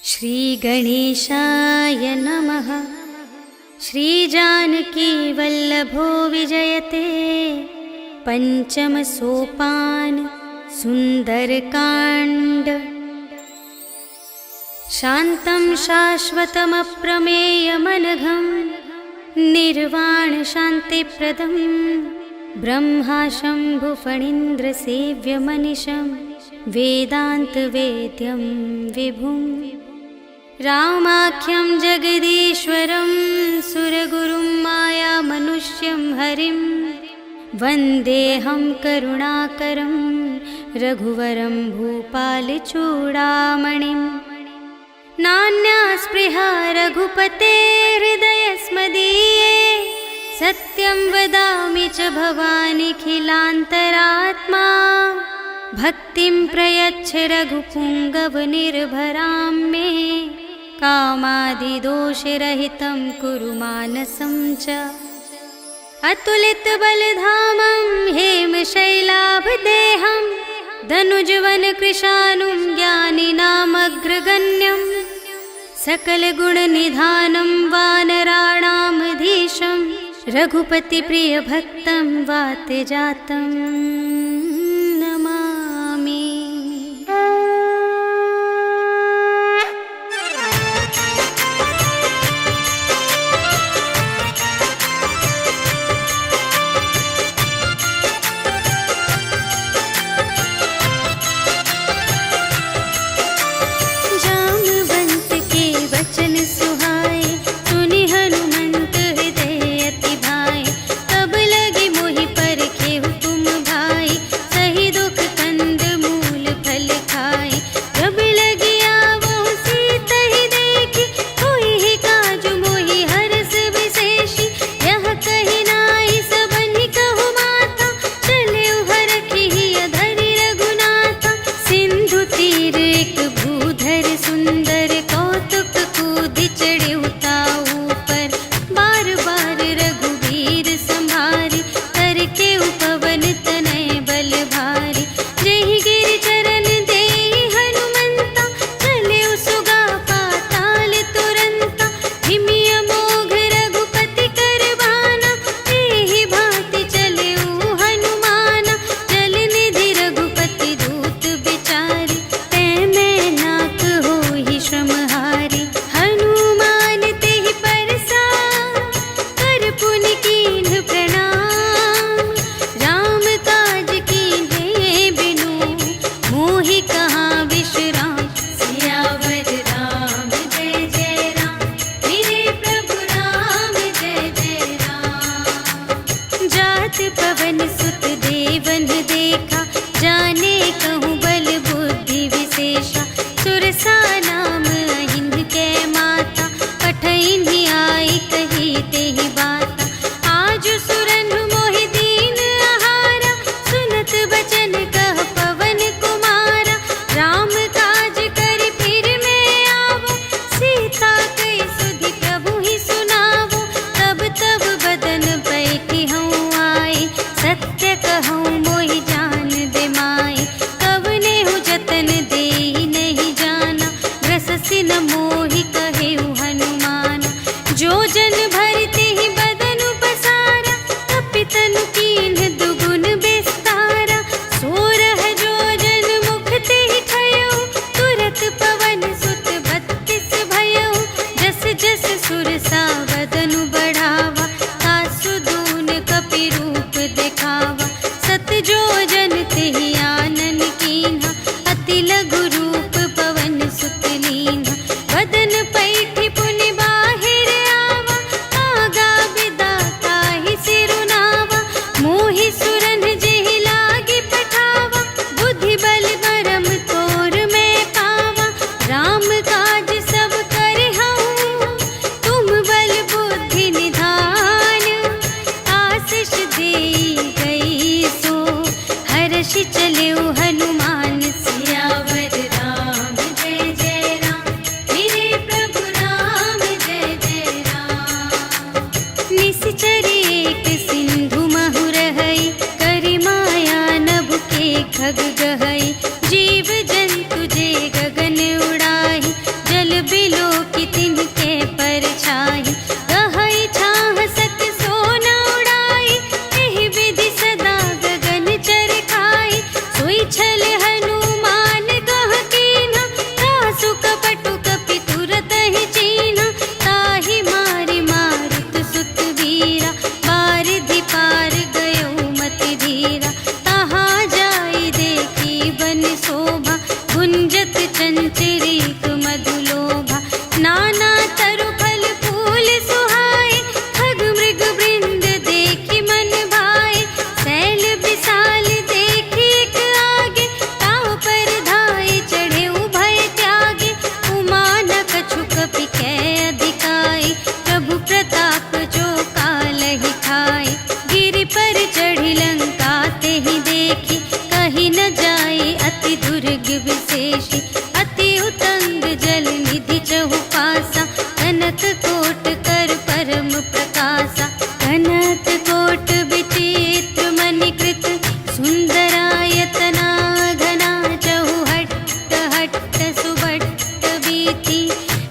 श्रीगणेशाय नमः। श्रीजानकी वल्लभो विजयते पंचम सोपान सुंदरकांड। शान्तं शाश्वतमप्रमेयमनघं निर्वाण शान्तिप्रदं ब्रह्मा शम्भुफणीन्द्रसेव्यमनिशं वेदान्तवेद्यं विभुं। रामाख्यं जगदीश्वरं सुरगुरुं मायामनुष्यं हरिं वन्देऽहं करुणाकरं रघुवरं भूपालचूडामणिं। नान्या स्पृहा रघुपते हृदयस्मदीये सत्यं वदामि च भवानिखिलान्तरात्मा। भक्तिं प्रयच्छ रघुपुङ्गवनिर्भरां मे कामादिदोषरहितं कुरु मानसं च। अतुलितबलधामं हेमशैलाभदेहं धनुजवनकृशानुं ज्ञानिनामग्रगण्यं सकलगुणनिधानं वानराणामधीशं रघुपतिप्रियभक्तं वातजातं नमामि। अति लघु रूप पवन सुत लीन्हा। वदन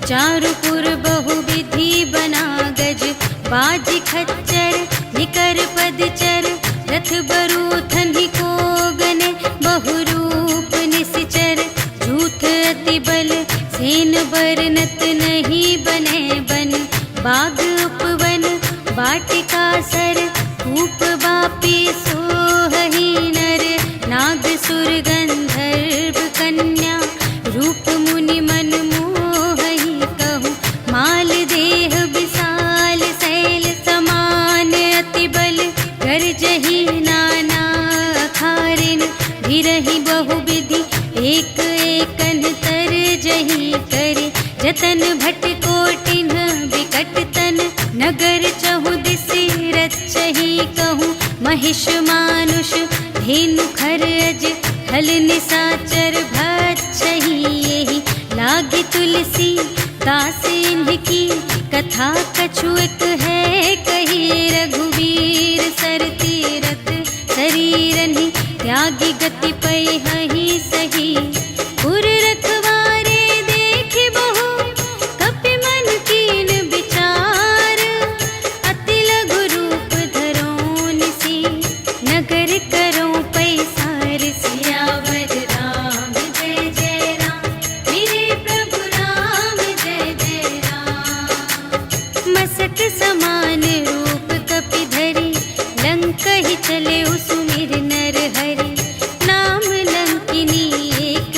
चारुपुर बहुविधि बना गज, बाज खच्चर निकर पदचर, रथ बरूथन ही को गने, बहुरूप निश्चर, झूठ अति बल सेन बरनत नहीं बने बन, बाग उपवन वाटिका सर, कूप बापी सोहहि नर, नाग सुर गंधर्व कन्या, रूप मुनि मन मोहहि कहूँ, माल देह विशाल शैल समान, अति बल गर्जहि नाना अखारिन, भिरहि बहुविधि एक एकन तरजहि करे, जतन भट कोटिन विकट तन, नगर चहु दिसि रचहि कहूँ, महिष मानुष धेनु खर अज, हल निसाचर भक्षहि एहि, लागी तुलसी दास इनकी, कथा कछु एक है कही, रघुवीर सर तीरथ शरीरनि, त्यागी गति पैहि सही, पुर रखवारे देखि बहु, कपि मन कीन विचार, अति लघु रूप धरों निसी, नगर करों पैसार, सियावर राम जय जय राम, मेरे प्रभु राम जय जय राम। मसक समान रूप कपि धरि, लंक ही चले सुमिर नर हरि, नाम लंकिनी एक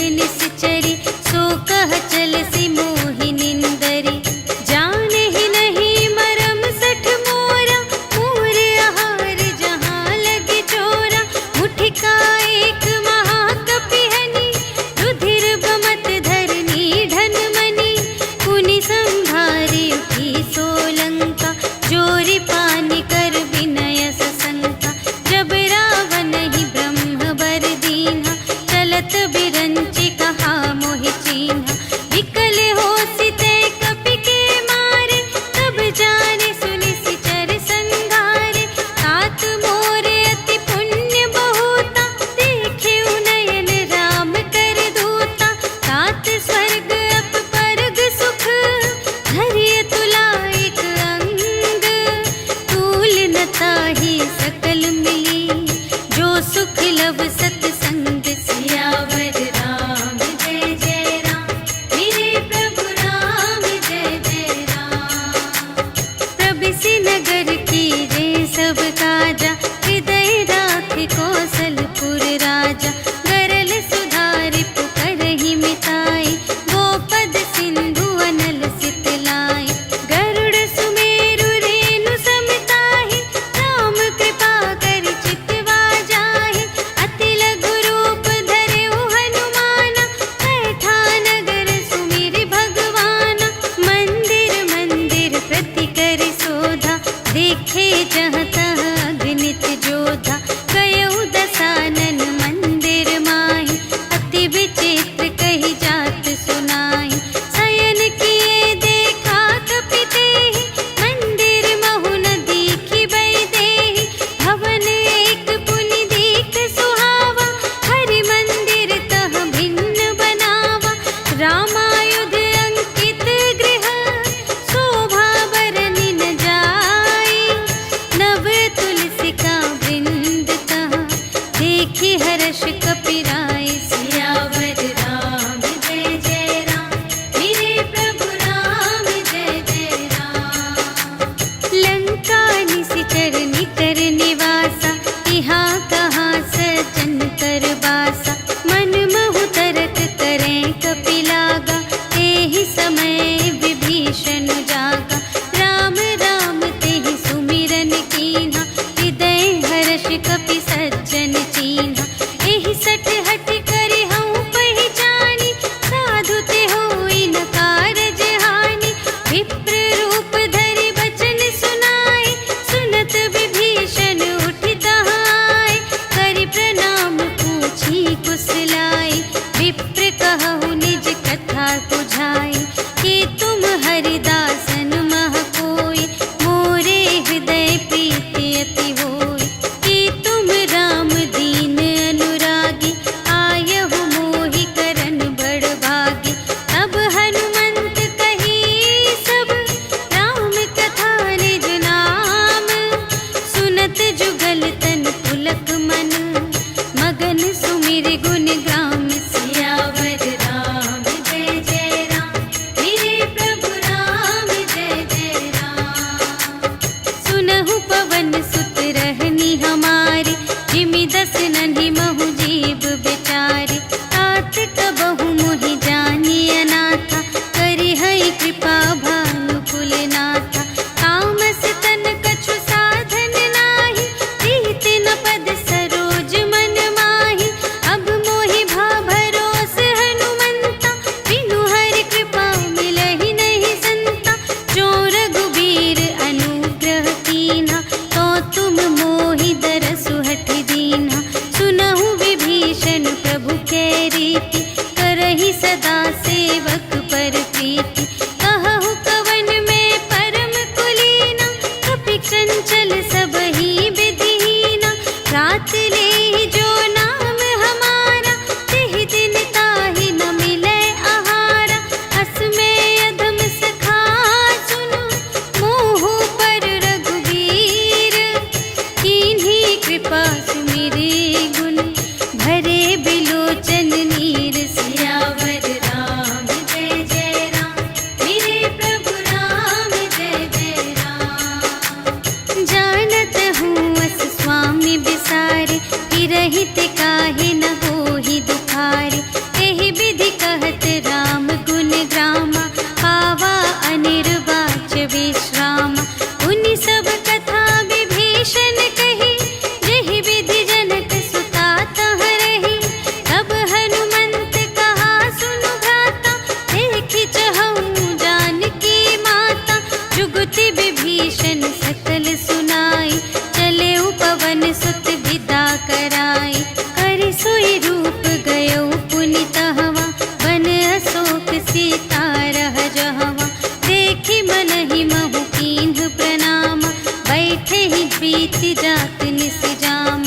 जुगति विभीषण सकल सुनाई, चले पवन सुत विदा कराई। कर सोई रूप गयो पुनि तहवा, बन अशोक सीता रह जहवा। देखि मन ही महु कीन्ह प्रणाम, बैठे ही बीति जात निस जाम।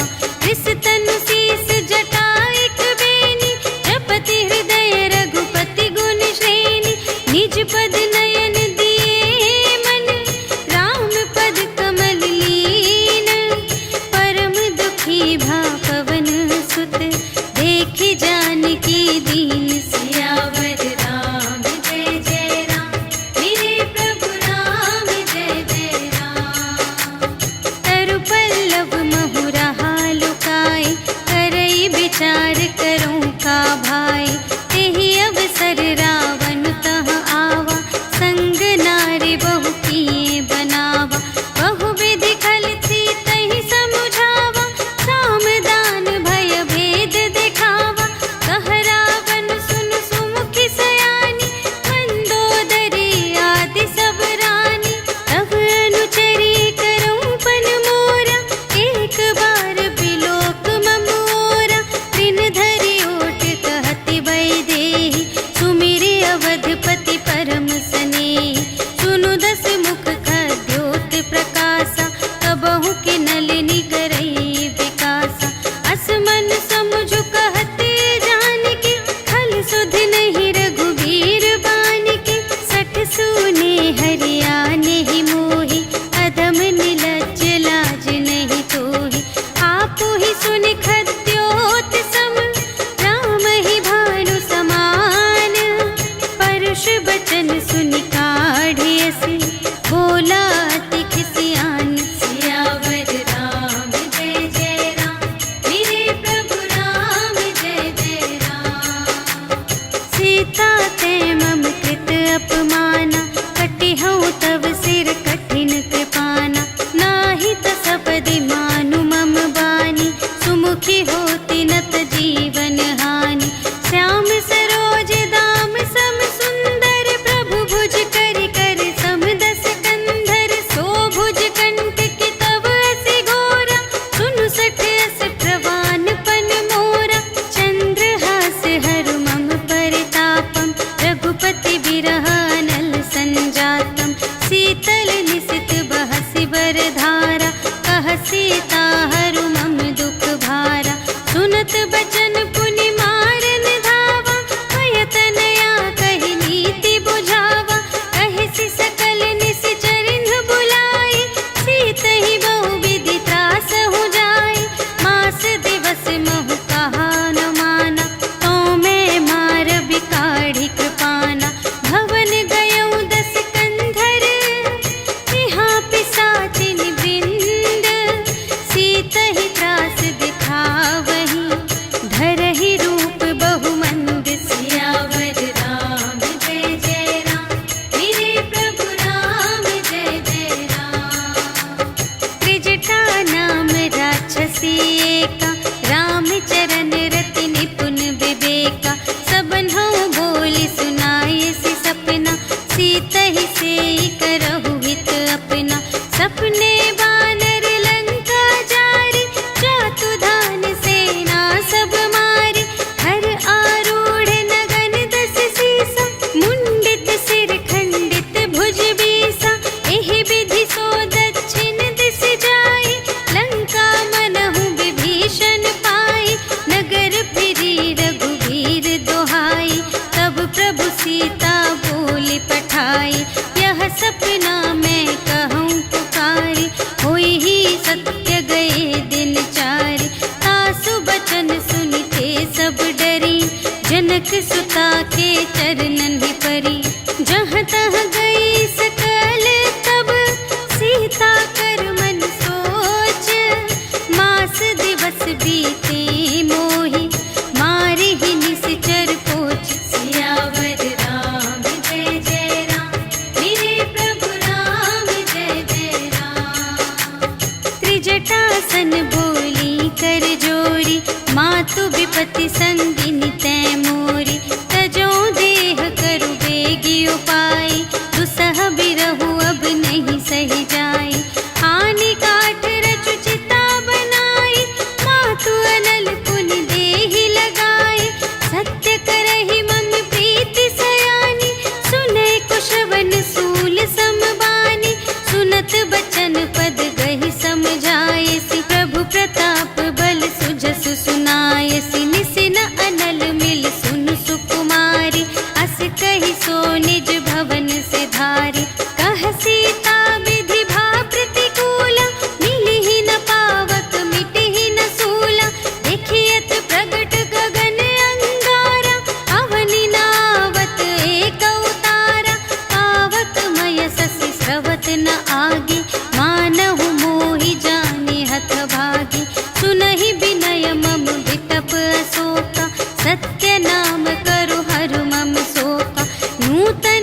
रिस तनु शीस जटाइक बेनी, जपति हृदय रघुपति गुण श्रेणी। निज पद नयन दिए मन, राम पद कमल लीन। परम दुखी भा पवन सुत, देखि जानकी दीन। सियावर राम जय जय राम, मेरे प्रभु राम जय जय राम। तरु पल्लव महु रहा लुकाई, करई विचार करूं का भाई। तेहि अवसर रावण तह आवा, संग नारी बहु किए बनावा। बहु विधि खल सीतहि समुझावा, साम दान भय भेद दिखावा। कह रावण सुन सुमुखि सयानी, मंदोदरी आदि सब रानी। तब अनुचरी करऊं पन मोरा, एक बार बिलोक मम ओरा। दिन धरि ओट कहति वैदेही, सुमिरि अवधपति परम स्नेही। सुनु दस मुख खद्योत प्रकाशा, कबहु के नलिनी करई विकासा। असमन समुझ कहते जानकी, खल सुध नहीं रघुबीर बानिकी। सठ सूने हरियाने ही मोहि, अधम निलज्ज लाज नहीं तोहि। आपु ही सुनि खद्योत सम, राम ही भानु समान। परुष बचन सुनि काढ़ियसि, बोला अति खिसियान। सियावर राम जय जय राम, मेरे प्रभु राम जय जय राम। सीता ते मम कृत अपमाना, कटिहउँ तव सिर कठिन कृपाना। नाही त सपदि मानु मम बानी, सुमुखी होती नत जीवन हानि। श्याम सरोज दाम सम सुंदर, प्रभु भुज कर कर सम दस कंधर। सो भुज कंठ की तब असी घोरा, सुनु सठ अस प्रवान पन मोरा। चंद्रहास हरु मम परितापम, रघुपति बिरह अनल संजातम। शीतल निसित बहसि बरधारा, कह सीता हरु मम दुख भारा। सुनत बचन पुनि मारन धावा, भय तनया कहि नीति बुझावा। कहिसि सकल निसिचरिन्ह बुलाई, सीतहि बहु विधि त्रासहु जाई। मास दिवस महु कहा न माना, तो मैं मारबि काढ़ि कृपाना। भवन गयऊँ दस कंधर, यहाँ पिशाचिन वृंद। सीतहि त्रास दिखावही, धरहि रूप बहुमंद। सियावर राम जय जय राम, मेरे प्रभु राम जय जय राम। त्रिजटा नाम राक्षसी एका, राम चरण रति निपुण विवेका। सबन्हु बोली सुनायसि सपना, सीतहि सेई करहु हित अपना। सपने बानर लंका जारी, जातु धान सेना सब मारी। हर आरूढ़ नगन दस सीसा, मुंडित सिर खंडित भुज बीसा। एहि विधि सो दक्षिण दिस जाई, लंका मनहु विभीषण पाई। नगर फिरी रघुवीर दोहाई, तब प्रभु सीता बोली पठाई। यह सपना मैं कहूँ पुकारी, होई ही सत्य गए दिन चारि। तासु बचन सुनिते सब डरी, जनक सुता के चरणन ही परी। जहाँ तहाँ गई सकल तब, सीता कर मन सोच। मास दिवस बीते मोहि, मारि ही निसिचर पोच। सियावर राम जय जय राम, मेरे प्रभु राम जय जय राम। त्रिजटासन बोली कर जोरी, मातु विपति संगिनी तै मोरी। तजो देह करु बेगी उपाय, दुसह बिरहु अब नहीं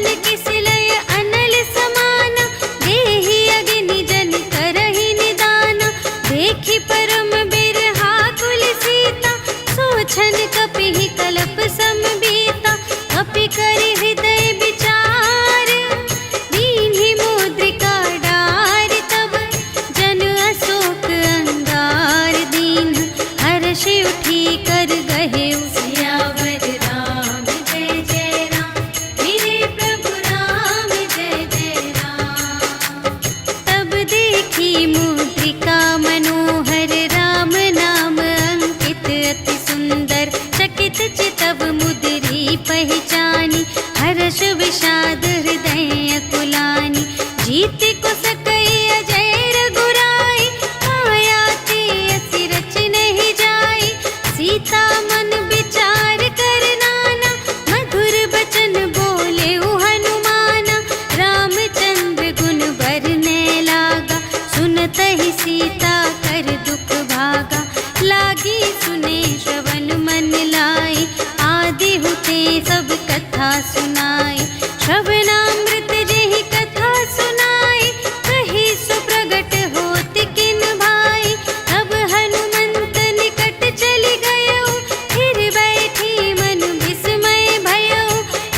मन किसलय अनल समाना, देहि अग्नि जन करहि निदाना। देखि परम बिरहा कुल सीता, सोचन कपिहि कलप समबीता। कपि करि हृदय विचार, दीन्हि मुद्रिका डार। तब जन अशोक अंगार दीन, हर्षि उठी कर गहेउ सियावर राम जय जय राम। मेरे प्रभु राम जय जय राम। तब देखी मुद्रिका मनोहर, राम नाम अंकित अति सुंदर। चकित चितव मुद्री पहचानी, हर्ष विषाद हृदय अकुलानी। जीति को सकई अजय रघुराई, माया ते असि रच नहीं जाई। सीता मन विचार कर नाना, मधुर बचन बोले हनुमाना। रामचंद्र गुण बरने लागा, सुनतहि सीता कर दुख भागा। लागी सुने श्रवण मन लाई, आदि हुते सब कथा सुनाई। श्रवणामृत जेहि कथा सुनाई, कही सो प्रगट होत किन भाई। तब हनुमंत निकट चली गयो, फिर बैठी मन विस्मय भयो।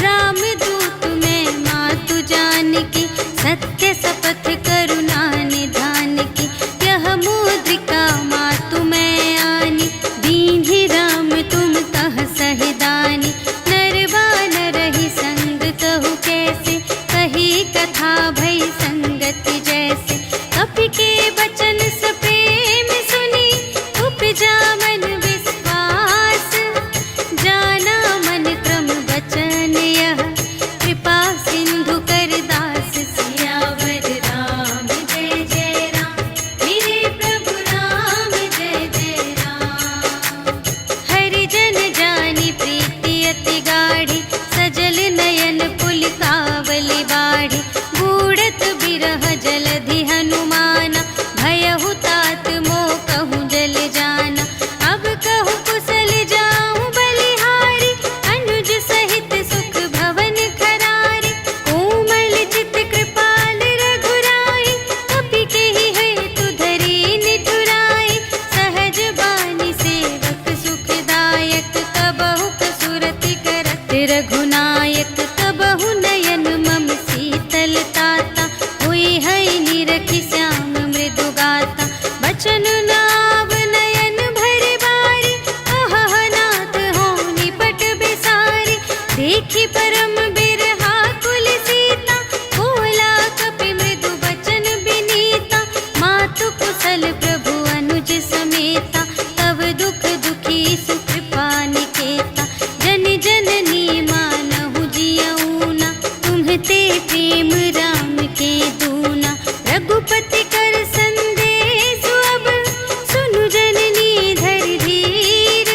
रामदूत मैं मातु जानकी, सत्य शपथ करुणा निधान की। यह मुद्रिका मातु मैं आनी, दीन्हि राम तुम कह सहिदानी। नर बानर ही संग कहु कैसे, कही कथा भई संगति जैसे। कपि के बचन सप्रेम सुनी, उपजा मन विश्वास। जाना मन क्रम बचन यह, कृपा सिंधु कर दास। सियावर राम जय जय राम। मेरे प्रभु राम जय जय राम। हरिजन जानी प्रीति अति गाढ़ी, सजल नयन पुलिकावली बाढ़ी। बूढ़त बिरह जलधि हनुमाना, भयहु तात मोह कहूँ जल जाना। अब कहूँ कुशल जाऊँ बलिहारी, अनुज सहित सुख भवन खरारी। कोमल चित कृपाल रघुराई, कपि केहि हेतु धरी निठुराई। सहज बानी सेवक सुखदायक, कबहु कसुरति करत रघुनायक। कबहु नयन मम शीतल ताता, हुई है निरखि श्याम मृदु गाता। बचन नाव नयन भर बारी, अहह नाथ हो निपट बिसारी। देखी परम बिरहा कुल सीता, बोला कपि मृदु बचन बिनीता। मातु कुशल प्रभु अनुज समेता, तब दुख दुखी सुकृपा निकेता। जन जननी मानहु जियऊना, तुम्हते प्रेम राम के दूना। रघुपति कर संदेश अब, सुनु जननी धर धीर।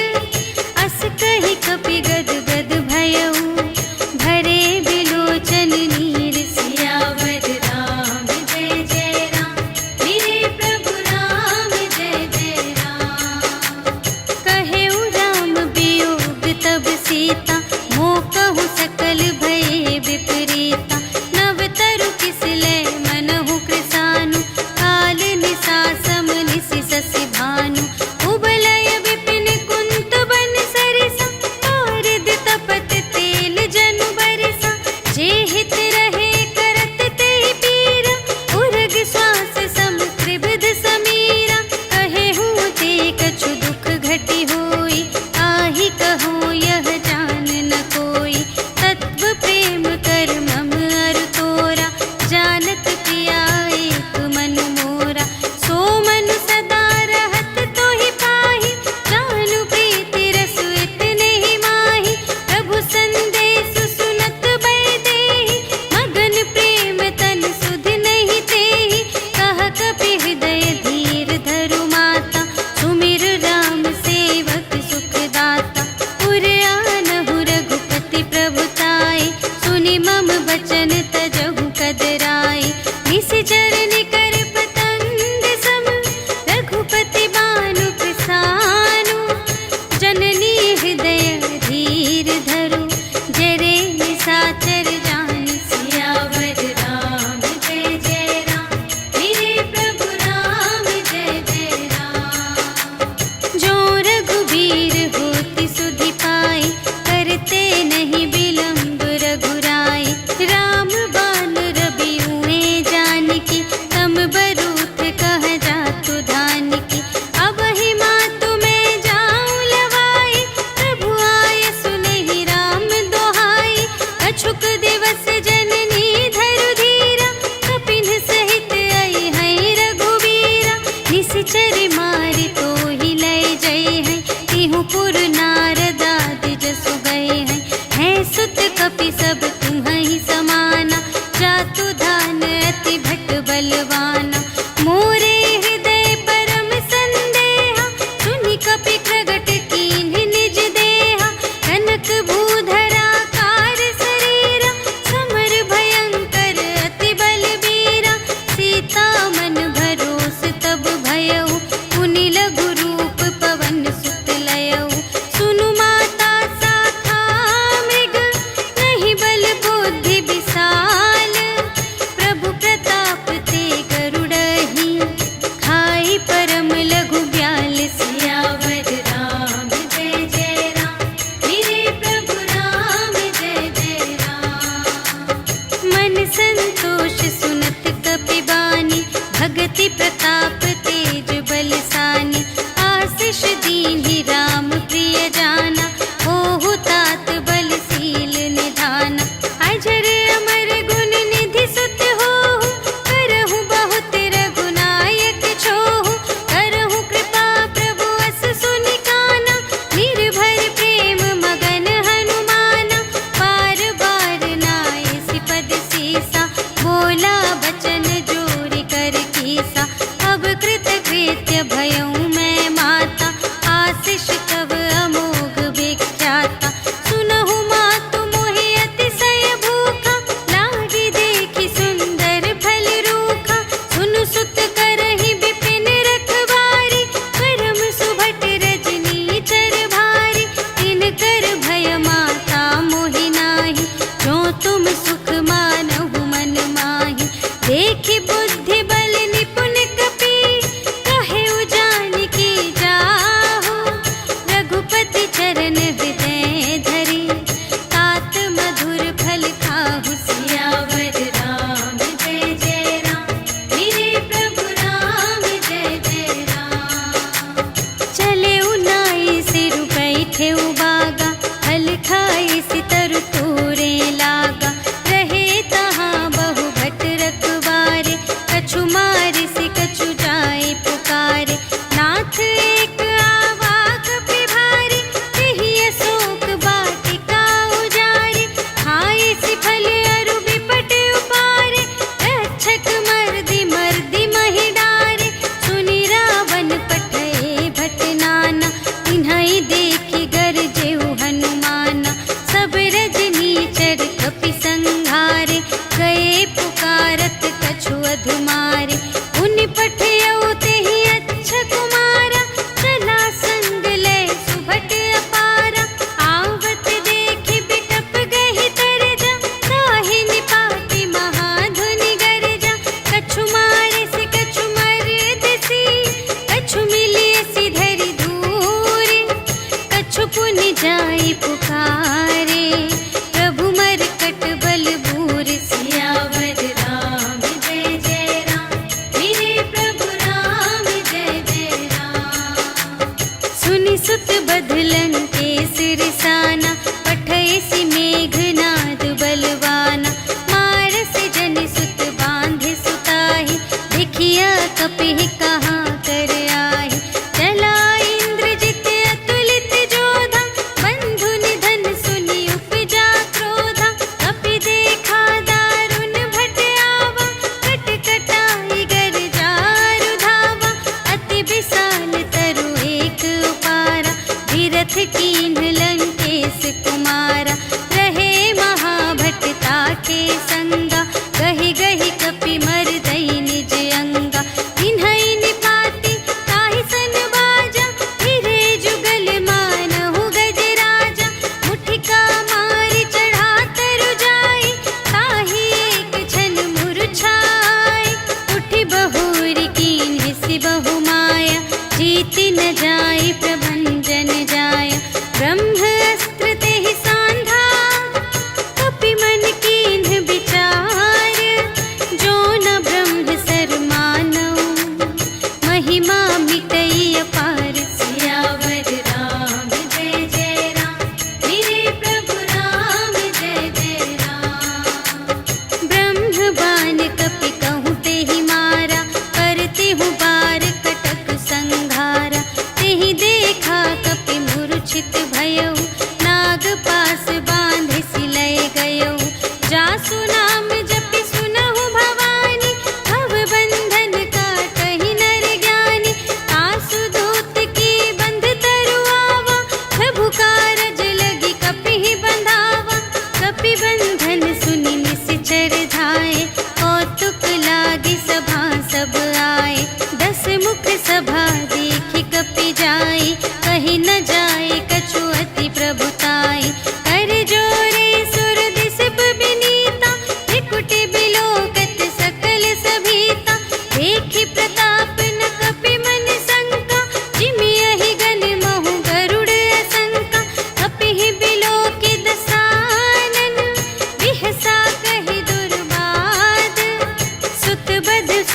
अस कहि कपि गद गद भयऊ, भरे बिलोचन नीर। सियावर राम जय जय राम। मेरे प्रभु राम जय जय राम। कहेउ राम वियोग तब सीता, मोह कहु सकल भये विपरीता। नव तरु किसलय मनहु कृसानु, काल निसा सम निसि शशि भानु। उबलय विपिन कुंत बन सरिसा, पारिद तपत तेल जनु बरसा। जे हित रहे करत तेहि पीरा, उर्ग श्वास सम त्रिविध समीरा। कहेहु ते कछु दुख घटी होई, आहि कहूँ यह जान न कोई। तत्व प्रेम कर मम अरु तोरा, जानत पिया एक मन मोरा। सो मन सदा रहत तोहि पाहि, जानु प्रीति रसु इतने ही माहि। प्रभु संदेश सुनत बै देहि, मन संतोष सुनत कपिबानी, भगति प्रताप तेज बलसानी। आशीष दीन्हि राम प्रिय जाना, होहु तात बलशील निधाना। अजर अमर गुण निधि सुत होहु, करहु बहुत रघुनायक छोहु। करहु कृपा प्रभु अस सुनि काना, निर्भर प्रेम मगन हनुमाना। बार बार नाय सिपद सीसा, बोला बचन जोरि कर कीसा। अब कृत कृत्य भयउ मैं माता, आशीष तब अमोघ विख्याता। सुनहु मातु मोहि अतिशय भूखा, लागी देखि सुंदर फल रूखा। सुनु सुत करहि विपिन रखवारी, परम सुभट रजनी चर भारी। तिनकर भय माता मोहि नाही, जो तुम सुख मानहु मन माही। देखि बुद्धि बल निपुण कपि, कहे जानकी जाहु। रघुपति चरण हृदय धरि, तात मधुर फल खाहु। सियावर राम जय जय राम, मेरे प्रभु राम जय जय राम। चले उनाई सिरु बैठे उबागा, फल खाई सितरु तोरे लागा। रहे तहाँ बहु भट रखवारे, कछु मारिसि कछु जाए पुकारे। नाथ एक आवा कपि भारी, तेहि अशोक वाटिका उजारी। खाए सि फल अरु बिपट उपारे, रक्षक मर्दि मर्दि महि डारे। सुनि रावण पठए भट नाना, तिन्हइ देखि गरजेउ हनुमाना। सब रजनी चर कपि संघारे, गए पुकारत कछु अधुमारे। उनि पठयउ तेहि अच्छा कुमारा, चला संग लय सुभट अपारा। आवत देखि बिटप गहि तरजा, ताहि निपाति महाधुनि गरजा। कछु मारिसि कछु मरदिसि, कछु मिलियसि धरि धूरे। कछु पुनि जाई पुकारे, प्रभु मरकट बल बूर। सियावर राम जय जय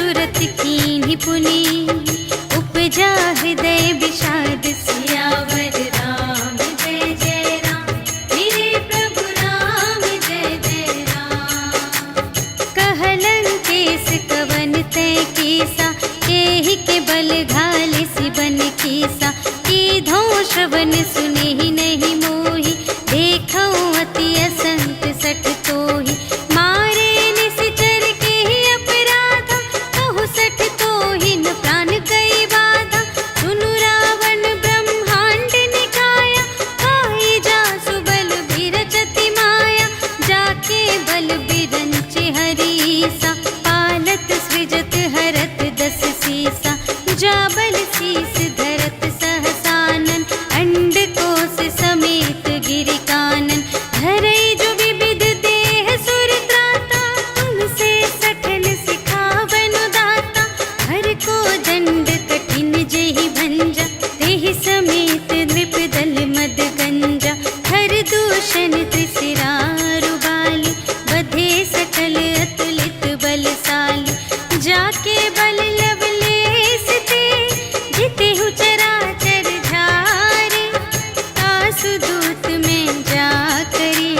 सुरत कीन्ही पुनि उपजा हृदय विषाद सियावर राम जय जय राम मेरे प्रभु राम जय जय राम। कहलन केस कवन तय केसा एहि के बल घाले सिबन केसा कीधो श्रवण सुने ही नहीं मोहि देखो अति असंत सठ तोहि मारे निश्चर के ही अपराधा कहु सठ तोहि न प्राण गई बाधा सुनु रावण ब्रह्मांड निकाया काई जासु बल बिरचति माया जाके बल बिरंचे हरीसा पालत सृजत हरत दस सीसा जा बल शीस धरत सहसानन अंड कोश समेत गिरि कानन धरई जो विविध देह सुर त्राता तुमसे सठन सिखावन दाता हर को दंड कठिन जेहि भंजा तेहि समेत नृप दल मद गंजा हर दूषण त्रिशिरारु बाली बधे सकल अतुलित बलशाली जाके बल लवलेस ते जितेहु चराचर झारे आसु दूत में जा करी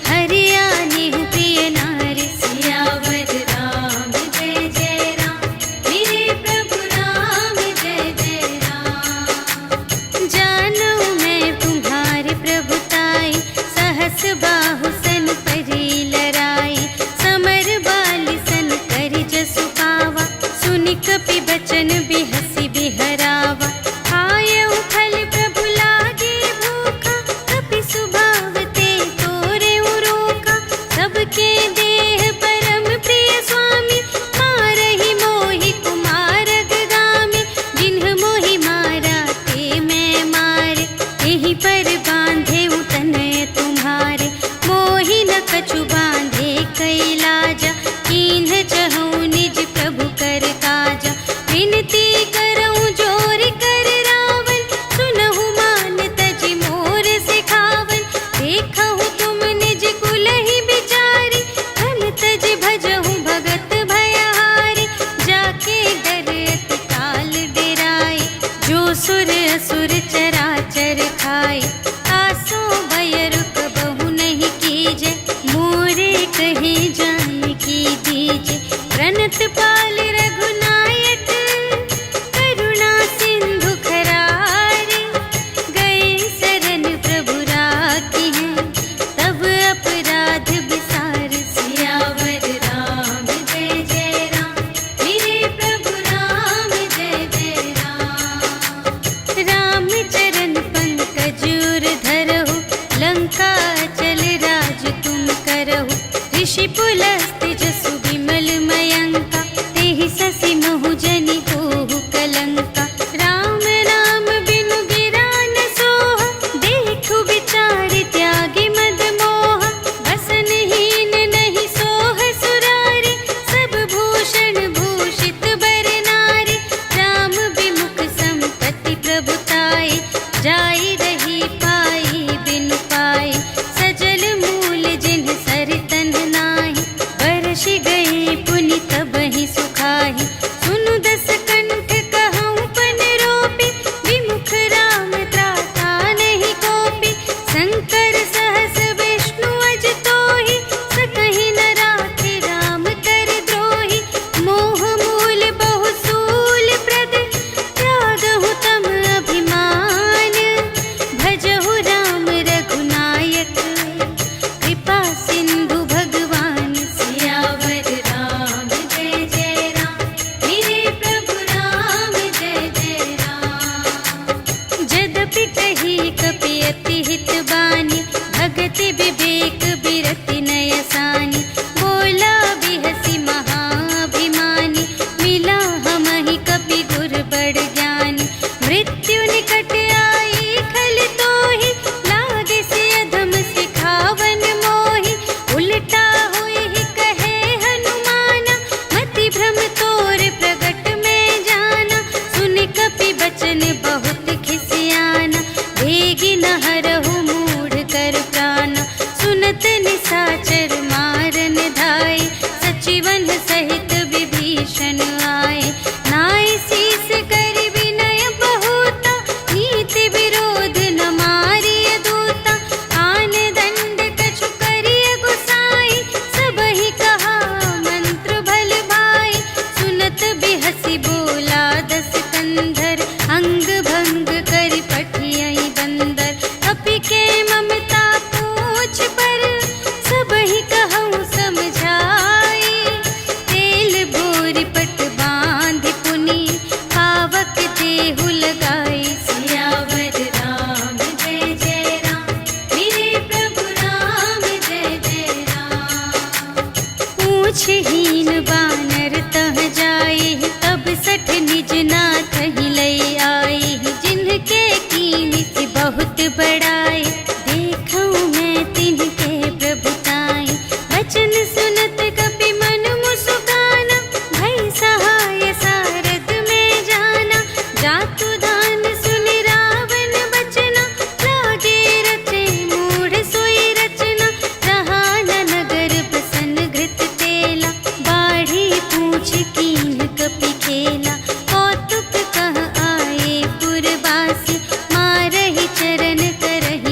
हरियाणि प्रिय नारी सियावर राम जय जय राम मेरे प्रभु राम जय जय राम। जानो मैं तुम्हारे प्रभुताई सहस बाहु सन परी लराई समर बाली सन करि जसु पावा सुनि कपि बचन बिहसी बिहरावा आयउ फल प्रभु लागे भूखा कपि सुभाव ते तोरे रोका सबके देह परम प्रिय स्वामी मारहि मोहि कुमार गामी जिन्ह मोहि मारा ते मैं मारे यही पर बांधे तनय तुम्हारे मोहि न कछु बांधे कैलाजा कीन्ह चहु निज प्रभु कर काजा विनती करऊं जोर कर रावण सुनहु मान तजि मोर सिखावन देखहु तुम निज कुलहि बिचारी धन तजि भजहु भगत भयहारी जाके डर अति काल डेराए जो सुर असुर चराचर खाए आसो भय रुक बहु नहीं कीजे मोरे कहे जान की दीजे प्रणत पाल रघुनायक करुणा सिंधु खरारे गए शरण प्रभु राखी हैं तब अपराध विसार सियावर राम जय जय राम मेरे प्रभु राम जय जय राम। राम चरण पंकज उर धरहु लंका चल राज तुम करहु ऋषि पुलस्त्य जसु विमल मयंका पूछहीन बानर तह जाए, तब सठ निज नाथ ही लई आए। जिनके कीन से बहुत बड़ाए, देखूं मैं तिनके प्रभुताई। वचन सुनत कपि मन मुस्काना, भई सहाय सारद में जाना। जातु दान सुनि रावण बचना, लागे रचे मूढ़ सोई रचना। रहा न नगर बसन घृत तेला, बाढ़ी पूछ कीन कपि खेला। कौतुक कह आए पुरवासी, मारहि चरण करहि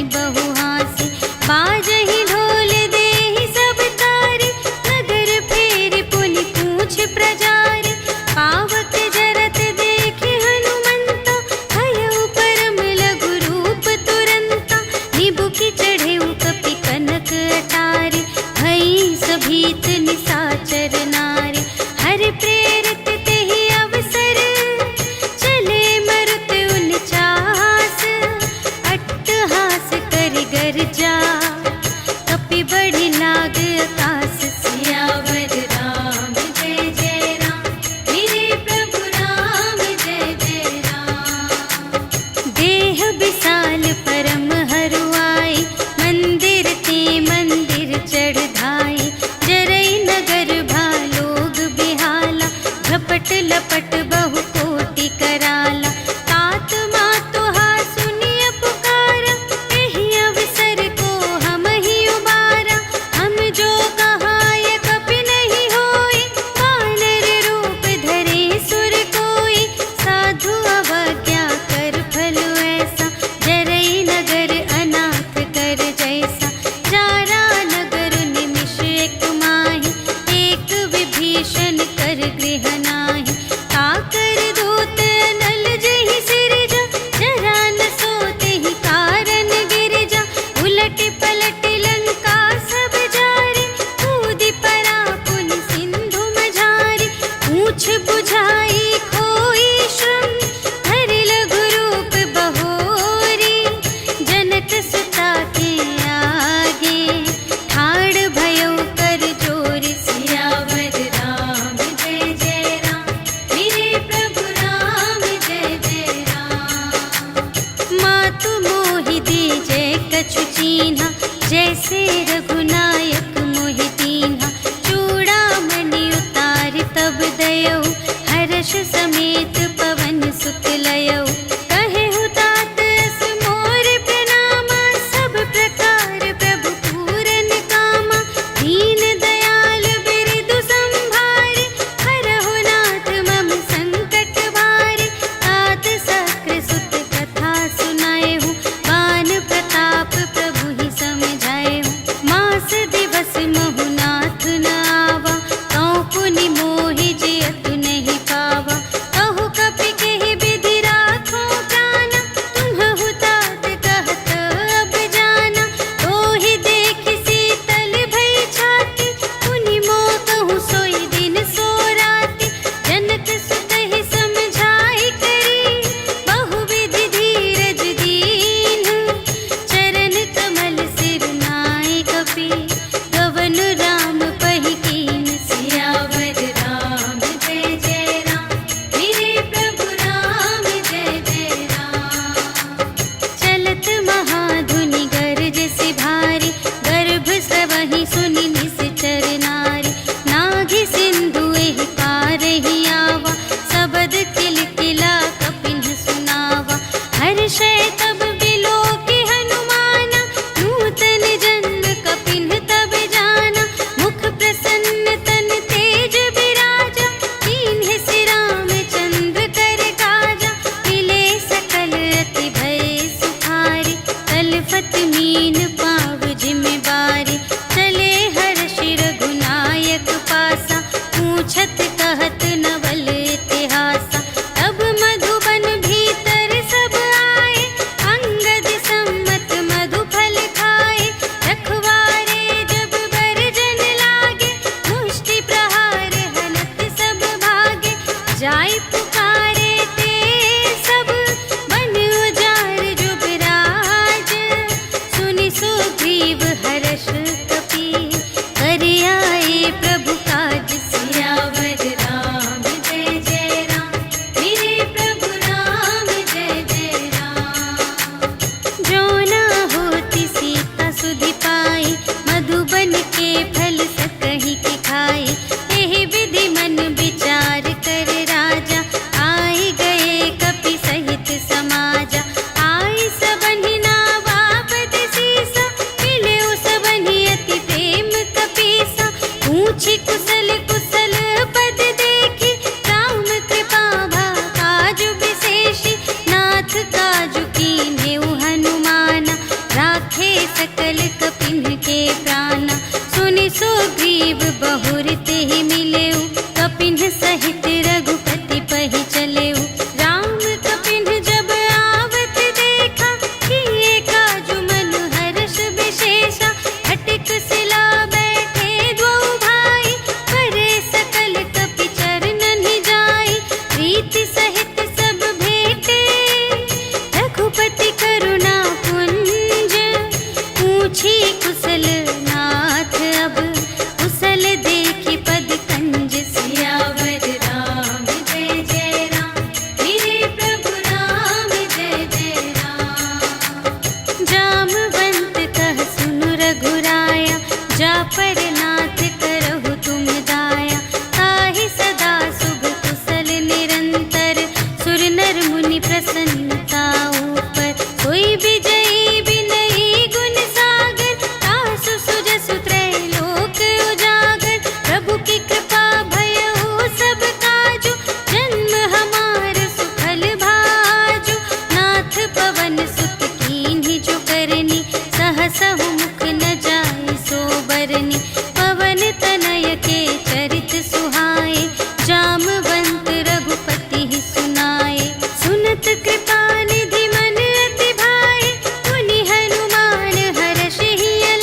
बड़ी कृपा भयउ सब काजु, जन्म हमार सुफल भाजु। नाथ पवन सुत कीन्ही जो करनी, सहसहु मुख न जाय सो बरनी। पवन तनय के चरित सुहाए, जामवंत रघुपति सुनाए। सुनत कृपा निधि मन अति भाए, मुनि हनुमान हर्षि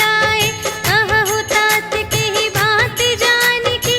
लाए। कहहु तात के ही भांति जानकी,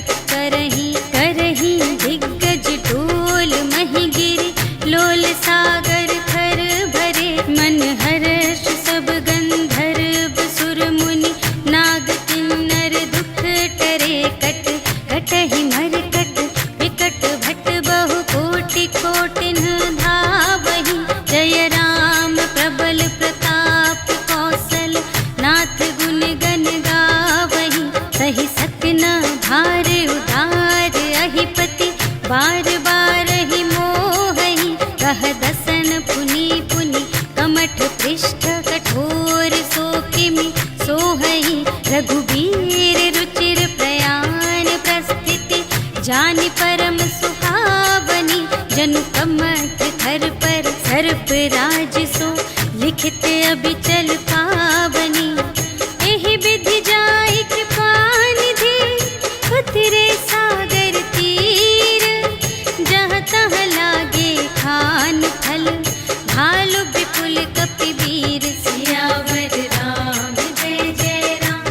कार्तिक करही करही दिग्गज डोल मही गिरी लोल सागर खर भरे मन हर्ष सब गंधर्व सुर मुनि नाग किन्नर दुख टरे कट कटहि मरकट विकट भट बहु कोटि कोटिन धावहि जय राम प्रबल प्रताप कौशल नाथ गुण गण गावहि सही सकना भार उदार अहिपति बार बार ही मोहहि कह दसन पुनि पुनि कमठ पृष्ठ कठोर सो किमि सोहहि रघुबीर रुचिर प्रयाण प्रस्थिति जानि परम सुहावनी जनु कमठ धर पर सर्प राज सो लिखित अबिचल पावनी एहि विधि जाय कृपा निधि उतरे सागर तीर जहाँ तहाँ लागे खान फल भालु विपुल कपि वीर सियावर राम जय जय राम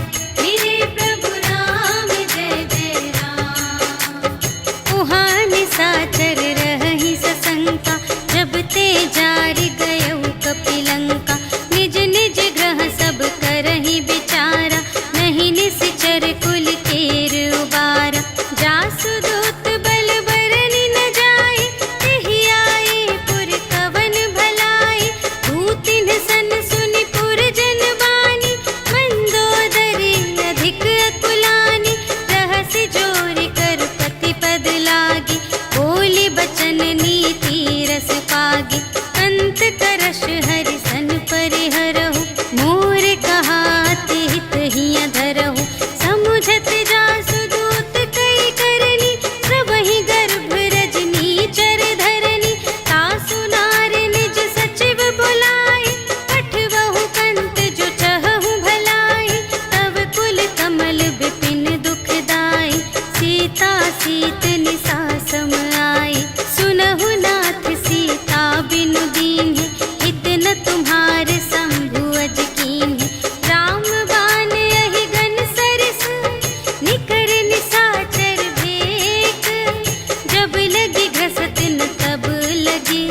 मेरे प्रभु राम जय जय राम उहाँ निशाचर रहहि सशंका जब ते जारि गयउ कपिलंका निज निज ग्रह सब करहि विचारा नहीं निश्चर कुल केर उबारा जासु दूत बल बरनि न जाय तेहि आए पुर कवन भलाई दूतिन सन सुनि पुर जन बानी मंदोदरी अधिक अकुलानी रहसि जोरि कर पति पद लागी बोली बचन नीति रस पागी अंत करश हरि सन परिहरहु मोर कहाति हित हिय धरहु समुझत जासु दूत कई करनी प्रभहि गर्भ रजनी चर धरनी तासु नार निज सचिव बुलाए पठवहु कंत जो चहहु भलाई तब कुल कमल विपिन दुखदाई सीता सीत निसा सम आई सुनहु नाथ सीता बिनु दीन्हि हित न तुम्हारे शंभु अज कीन्हि राम बाण यहि गन सरस निकर निशाचर भेक जब लगी घसत न तब लगी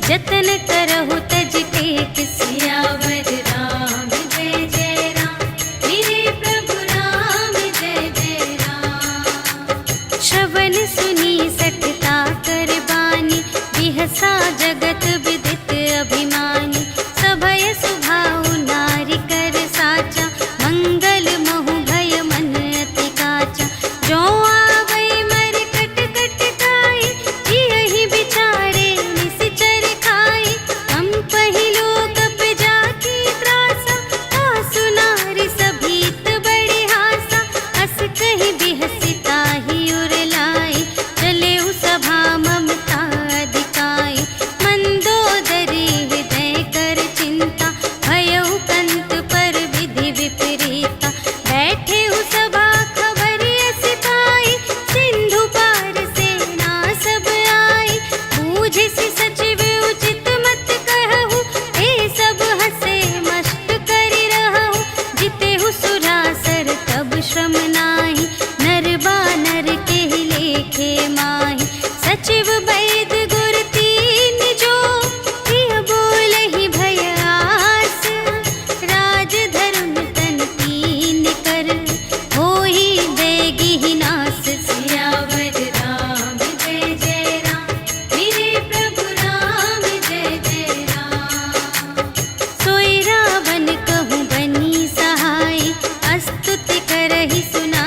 जतन करहु तज टेक सियावर राम जय जय राम मेरे प्रभु राम जय जय राम श्रवण सुनी सठता कर बानी बिहसा जगत विदित अभिमानी सभय सुभाउ नारी कर साचा मंगल महु भय मन अति काचा जो आवै मर कट कट खाई जियहि विचारे निश्चर खाई हम पहिलो कप जाकी त्रासा तासु नारी सभीत बड़ी हासा अस कहि बिहसिता ही उर लाई चले उ सभा ममता अधिकाई मंदोदरी हृदय कर चिंता भयउ कंत पर विधि विपरीता बैठे उ सभा खबर अस पाई सिंधु पार सेना सब आई बूझिसि सचिव उचित मत कहु ए सब हसे मस्त करि रहु जितेहु सुरासर तब श्रम नाही नर बानर केहि लेखे माहि सचिव वैद गुर तीन जो प्रिय बोलहि भय आस राज धर्म तन तीन कर होहि देगी ही नास सियावर राम जय जय राम मेरे प्रभु राम जय जय राम सोई रावण कहूँ बनी सहाय अस्तुति करहि सुना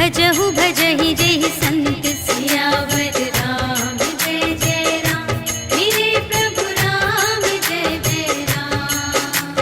भजहु भजहि जेहि संत सियावर राम जय जय राम मेरे प्रभु राम जय जय राम।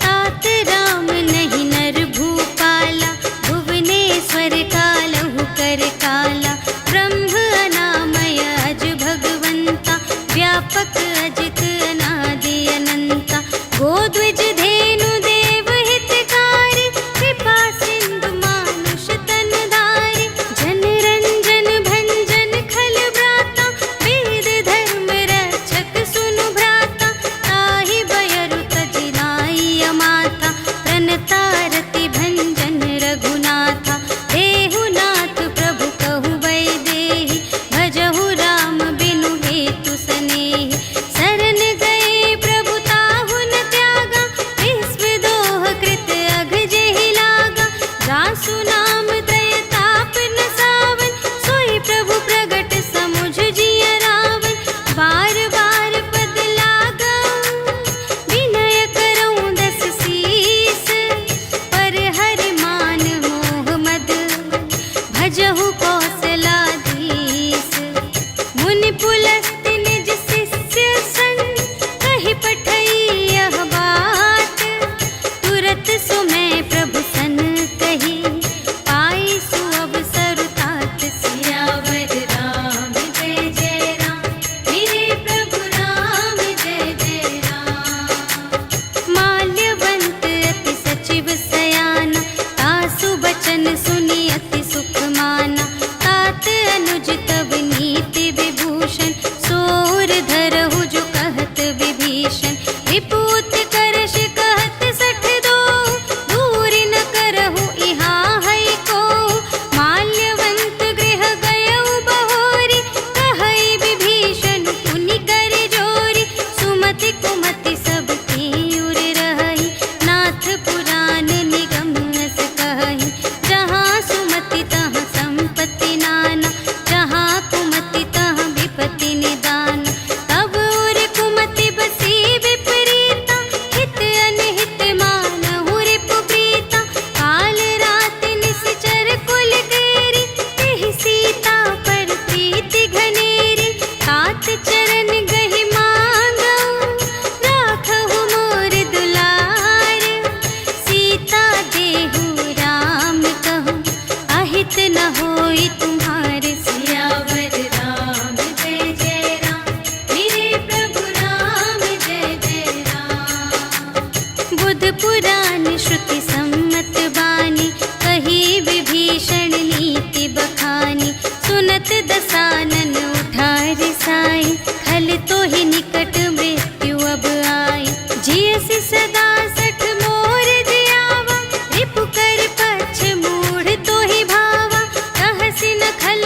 तात राम नहीं नर भूपाला भुवनेश्वर कालहु कर काला ब्रह्म अनामय अज भगवंता व्यापक अजित अनादि अनंता गोद्विज धेनु देव हितकारी कृपा सिंधु मानुष तन धारी जन रंजन भंजन खल भ्राता वेद धर्म रक्षक सुनु भ्राता ताहि बयरु तजिनाई अमाता प्रणतारति भंजन रघुनाथा देहुनाथ प्रभु कहु वैदेही भजहु राम बिनु हेतु सनेही शरण गए प्रभु ताहु न त्यागा विश्वदोह कृत अघ जेहि लागा जासु नाम त्रय ताप न सावन सोई प्रभु प्रगट समुझ जिय रावण बार बार पद लागा विनय करऊं दस शीस पर हरि मान मोह मद भजहु कौशलाधीश मुनि पुलस्त्य निज शिष्य सन कहि पठई यह बात तुरत सुमय प्रभु सन कही पाई सुअवसर तात सियावर राम जय जय राम मेरे प्रभु राम जय जय राम। माल्यवंत अति सचिव सयाना तासु बचन सुनि अति सुख माना तात अनुज तब नीति विभूषण सोर धरहु जो कहत विभीषण विपूत करश कहत सठ दो दूर न करहु इहाँ है को माल्यवंत गृह गयउ बहोरी कहई विभीषण पुनि कर जोरी सुमति कुमति सब की उर रही नाथ पुराण निगम अस कहई जहाँ सुमति तहाँ संपत्ति नाना जहाँ कुमति तहाँ विपत्ति निदान तब उर कुमति बसी विपरीता हित अनहित मानहु रिपु प्रीता काल रात निश्चर कुल केरी तेहि सीता पर प्रीति घनेरी तात चरण गहि मांगऊ राखहु मोर दुलार सीता देहु राम कहूँ अहित न होई तुम्हारे सियावर राम जय जय राम मेरे प्रभु राम जय जय राम। बुध पुराण श्रुति सम्मत बानी कही विभीषण नीति बखानी सुनत दसानन उठार साई खल तो ही निकट मृत्यु अब आई जियसि सदा सठ मोर जियावा रिपु कर पक्ष मूढ़ तो ही भावा कहसि न खल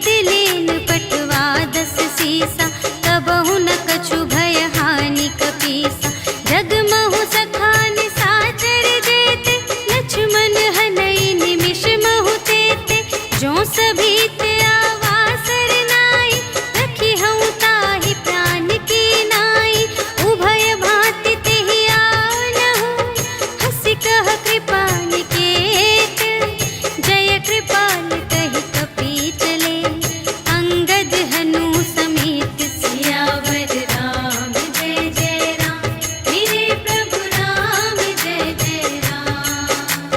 लेन पटवा 10 सीसा, तबहु न कछु भय हानि कपीसा। जगमहु सखान साचर जेते, लक्ष्मण हनई निमिष महु तेते। जो सभी ते आवासर नाई, रखी हूँ ताहि प्राण की नाई। उभय भांति तेहि आनहु, हंसि कह कृपाल केत। जय कृपाल कहि कपि चले, अंगद हनु समेत। सियावर राम जय जय राम, मेरे प्रभु राम जय जय राम।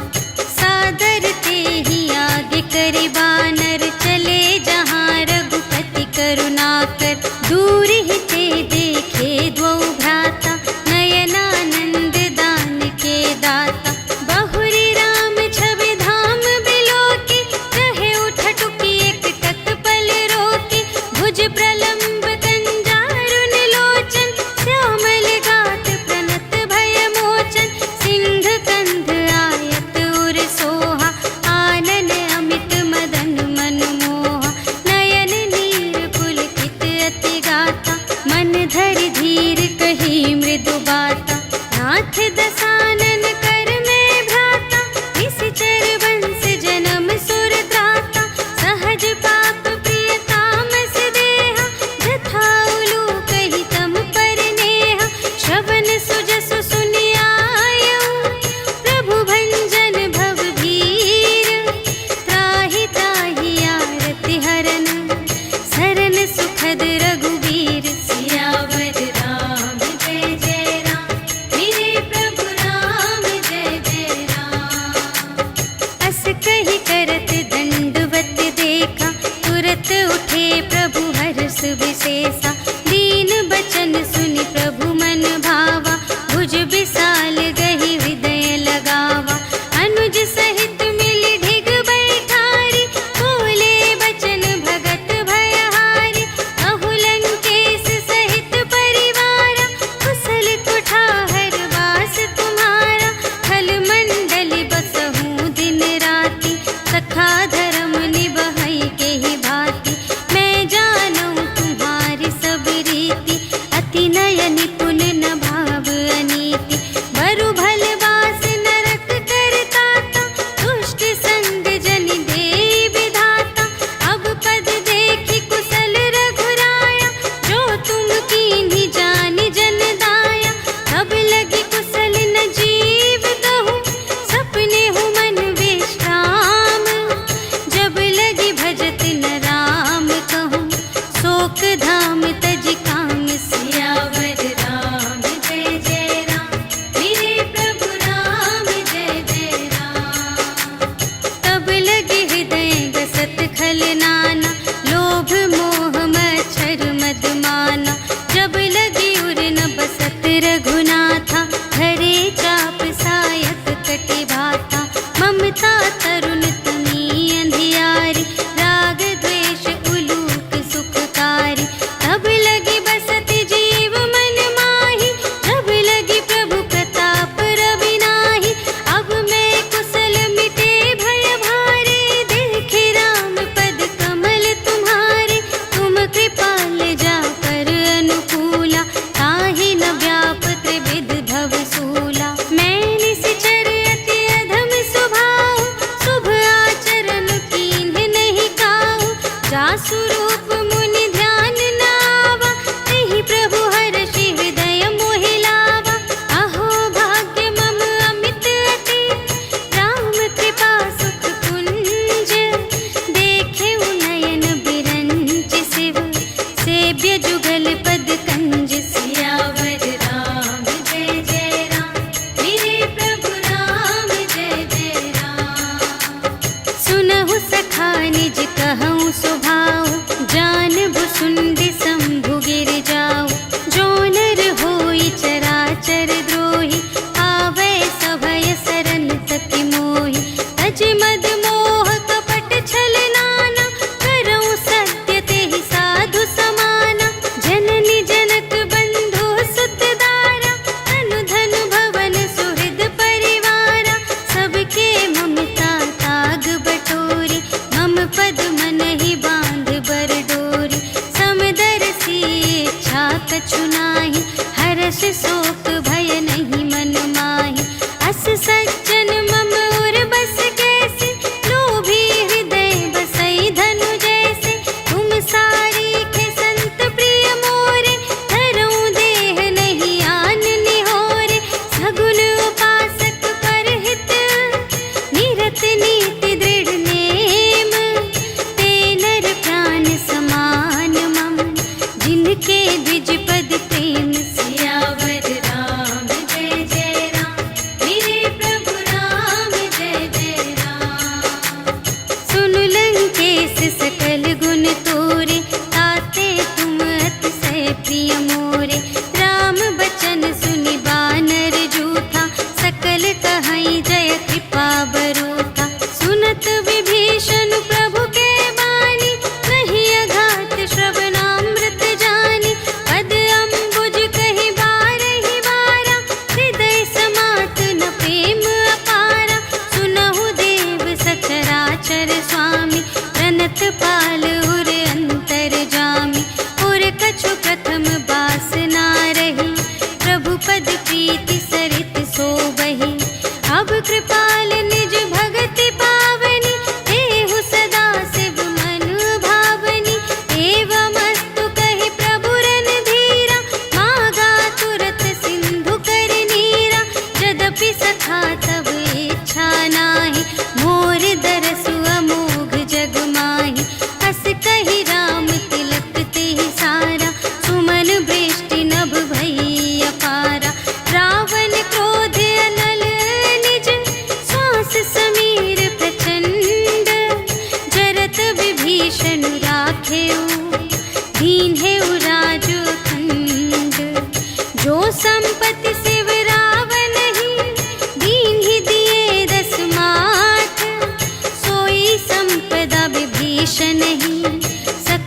सादर तेहि आगे करे बानर, चले जहाँ रघुपति करुणाकर। दूर ही ते देखे द्वौ भ्राता, नयनानंद दान के दाता। बहुरी राम छवि धाम बिलोकी, कहे उठटुकी एक तत्पल रोकी। भुज प्रलंब कंजारुन लोचन, श्यामल गात प्रणत भय मोचन। सिंह कंध आयत उर सोहा, आनन अमित मदन मन मोहा। नयन नीर पुलकित अति गाता, मन धरि धीर कही मृदु बाता। नाथ दसानन कर में भ्राता, निश्चर वंश जन्म सुर त्राता। सहज पाप प्रिय तामस देहा, जथा उलूक ही तम पर नेहा। श्रवण सुजसु सुनि आयऊ, प्रभु भंजन भव भीर। त्राहि त्राहि आरति हरन, सरन सुखद रघुवीर। सियावर राम जय जय राम, मेरे प्रभु राम जय जय राम। अस कहि करत दंडवत देखा, तुरत उठे प्रभु हर्ष विशेषा। दीन बचन सुनि प्रभु मन भावा, भुज विशाल गहि हृदय लगावा। अनुज सहित मिलि ढिग बैठारी, बोले बचन भगत भयहारी। कहु लंकेश सहित परिवारा, कुशल कुठार वास तुम्हारा। खल मंडल बसहु दिन राति, सखा धर्म निबहै केहि भांति। मैं जानूं तुम्हारी सब रीति, अति नय निपुण न भाव अनीति। बरु भल बास नरक करताता, दुष्ट संग जन देई विधाता। अब पद देखि कुशल रघुराया, जो तुम कीन्ही जानि जन दाया। तब लगी कुशल न जीव कहूँ, सपने हूँ मन विश्राम। जब लगी भजत न राम कहूँ, शोक धाम तज काम। सियावर राम जय जय राम, मेरे प्रभु राम जय जय राम। तब लगे हृदय गसत खल नाना, लोभ मोह मच्छर मद माना। जब लगी उर न बसत रघुनाथा, धरे चाप सायक कटि भाता। ममता तरुण तमी अंधियारी, राग द्वेष उलूक सुखकारी। तब लगी बसत जीव मन माही, जब लगी प्रभु प्रताप रवि नाही। अब मैं कुशल मिटे भय भारे, देखे राम पद कमल तुम्हारे। तुम कृपाल जा पर अनुकूला, ताहि न व्याप त्रिविध भव सूला। मैं निश्चर अति अधम स्वभाव, शुभ आचरण कीन्ह नहीं काहू। जासु रूप मुनि ध्यान न आवा, तेहि प्रभु हर्षि हृदय मोहि लावा। अहो भाग्य मम अमित अति, राम कृपा सुख कुंज। देखे नयन बिरंच शिव, सेव्य जुगल पद कंज। सियावर राम जय जय राम, मेरे प्रभु राम जय जय राम। सुनहु सखा निज कहूँ स्वभाव, जा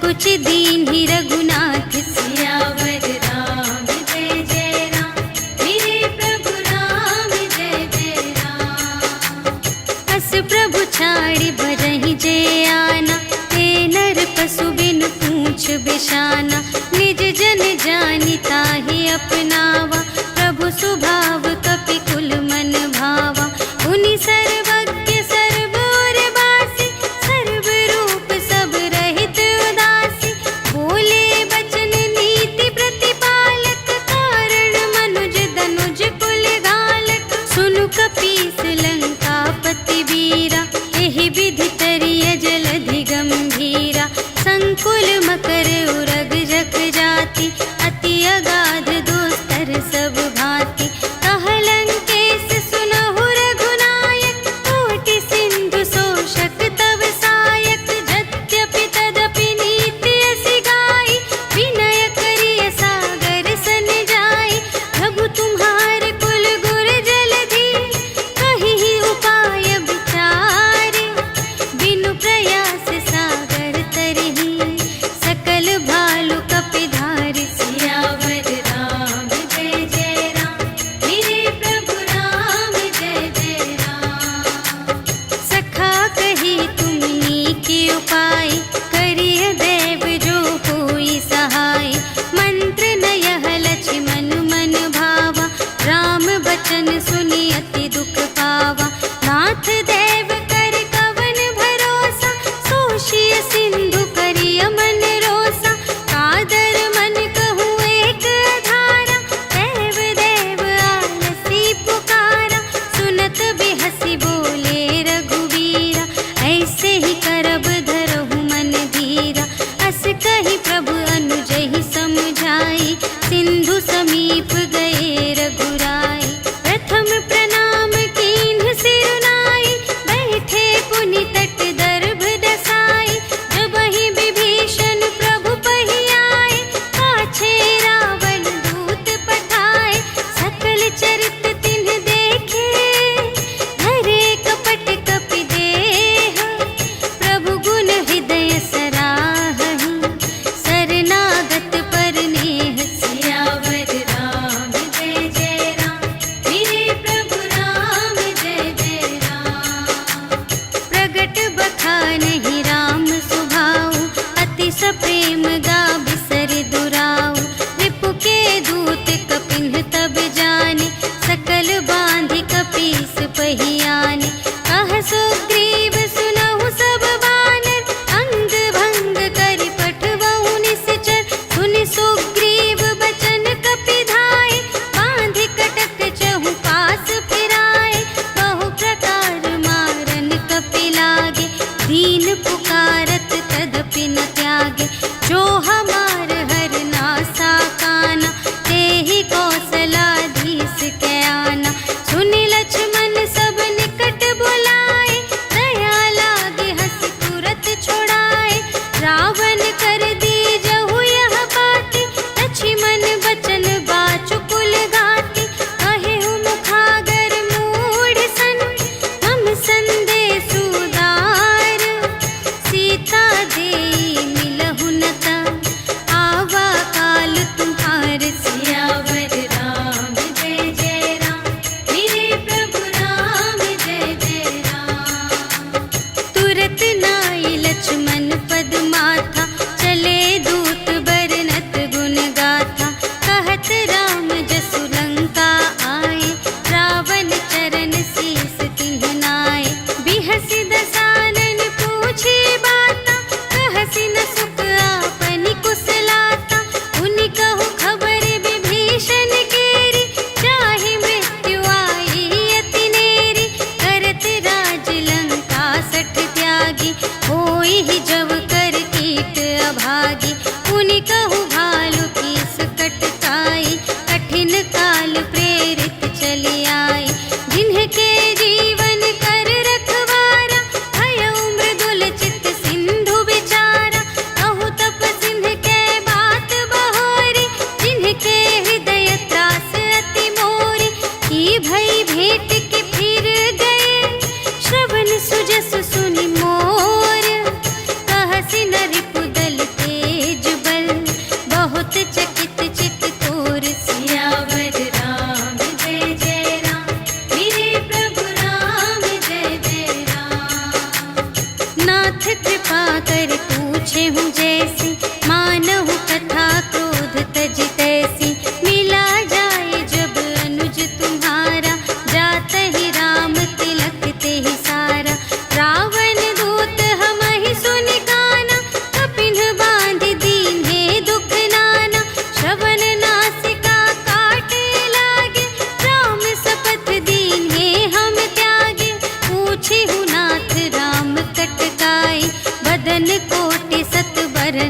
कुछ दीन ही रघुनाथ। सियावर राम जय जय राम, मेरे प्रभु राम जय जय राम। अस प्रभु छाड़ी बरहि जे आना, ते नर पशु बिन पूछ बिशाना। निज जन जानि ताहि अपनावा, प्रभु सुभाव कपि कुल मन भावा। उनि सर्वज्ञ सर्व और बासी, सर्व रूप सब रहित उदासी। बोले बचन नीति प्रतिपालक, कारण मनुज दनुज कुल घालक। सुनु कपीस लंकापति वीरा, एहि विधि तरिय जलधि गंभीरा। संकुल मकर उरग जग जाति, अति अगाध दोस्तर सब भांति। कहलंकेश सुनहु रघुनायक, कोटि सिंधु शोषक तव सायक। यद्यपि तदपि नीति असि गाई, विनय करिय सागर सन जाई। प्रभु तुम्हार कुल गुर जलधि, कहिहि उपाय विचारे। बिनु प्रयास सागर तरहि, सकल भालु कपिधारि। सियावर राम जय जय राम, मेरे प्रभु राम जय जय राम। सखा कही तुमनी के उपाय, करिय देव जो होई सहाय। मंत्र न यह लक्ष्मण मन भावा, राम बचन सुनि अति दुख पावा। नाथ देव कर कवन भरोसा, सोषिय सिंधु करिय मन रोसा। कादर मन कहूँ एक अधारा, देव देव आलसी पुकारा। सुनत बिहसी बोले रघुवीरा, ऐसे ही करब धरहु मन धीरा। अस कही प्रभु अनुजहि समझाई, सिंधु समीप गए रघुराई। प्रथम प्रणाम कीन्ह सिरुनाई, बैठे पुनि तट दर्भ दसाई। जबहि विभीषण प्रभु पहि आए, पाछे रावण दूत पठाए। सकल चरित तिन्ह देखे, धरे कपट कपि देह। प्रभु गुण हृदय सराहहि, शरणागत पर नेह। सियावर राम जय जय राम, मेरे प्रभु राम जय जय राम। प्रगट बखानहि राम सुभाऊ, अति सप्रेम गा बिसरि दुराऊ। रिपु के दूत कपिन्ह तब जाने, सकल बांधि कपीस पहि आने। कह सुग्रीव सुनहु सब बानर, अंग भंग करि पठबहु निश्चर। सुनि सुग्रीव बचन कपिधाय, बांधि कटक चहु पास फिराए। बहु प्रकार मारन कपि लागे, दीन पुकारत तदपि न त्यागे। जो हमार हरनासा काना, तेहि कौशलाधीश के आना। सुनि लक्ष्मण सब निकट बुलाए, दया लागे हँसि तुरत छुड़ाए। रावण कर दीजहु यह बाती, लक्ष्मण बचन बाचु कुल घाती। कहेहु मुखागर मूढ़ सन, मम संदेश उदार। सीता देई मिलहु न ता,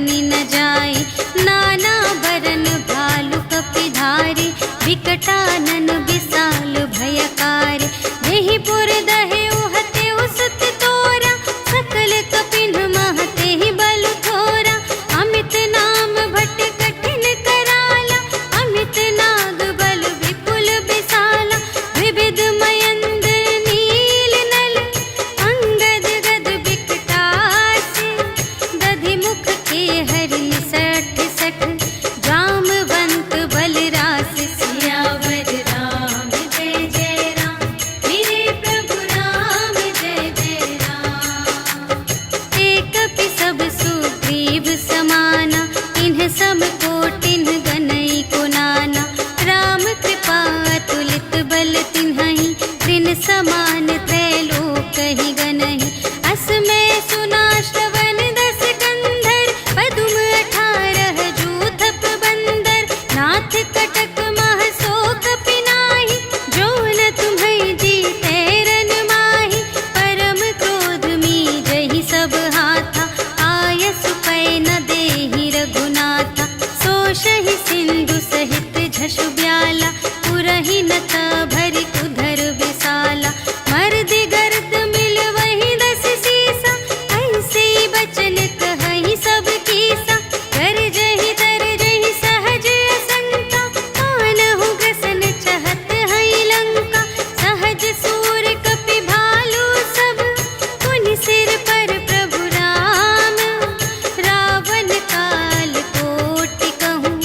बनी न जाए। नाना बरन भालु कपिधारी, विकटानन विशाल भयकार। देहि पुर दहे उहते उसत तोरा, सकल कपिन महते ही बल थोरा। अमित नाम भट कठिन कराला, अमित नाग बल विपुल विशाला। विविध मयंद्र नील नल, अंगद गद विकटासी। दधि मुख के हरि सठ सठ, जामवंत बलरास। सियावर राम जय जय राम, मेरे प्रभु राम जय जय राम। एक कपि सब सुग्रीव समाना, इन्ह सम कोटिन्ह गनई को नाना। राम कृपा अतुलित बल तिन्हहि, त्रिन समान त्रैलोक ही गनहि। अस मैं सुना श्रवण दस कंधर, पदुम 18 जूथप बंदर। नाथ कटक मह सो कपि नाही, जो न तुम्हें जीते रन माही। परम क्रोध मी जहि सब हाथा, आयसु पै न देहि रघुनाथा। सोषहि सिंधु सहित झषु ब्याला, पुरहि नत भरि उधर विशाला। मर्दि गर्द मिल वही 10 सीसा, ऐसे बचन कहहि सब कीसा। गरजहि तरजहि सहज असंका, कानहु ग्रसन चहत हई लंका। सहज सूर कपि भालु सब, पुनि सिर पर प्रभु राम। रावण काल कोटि कहूँ,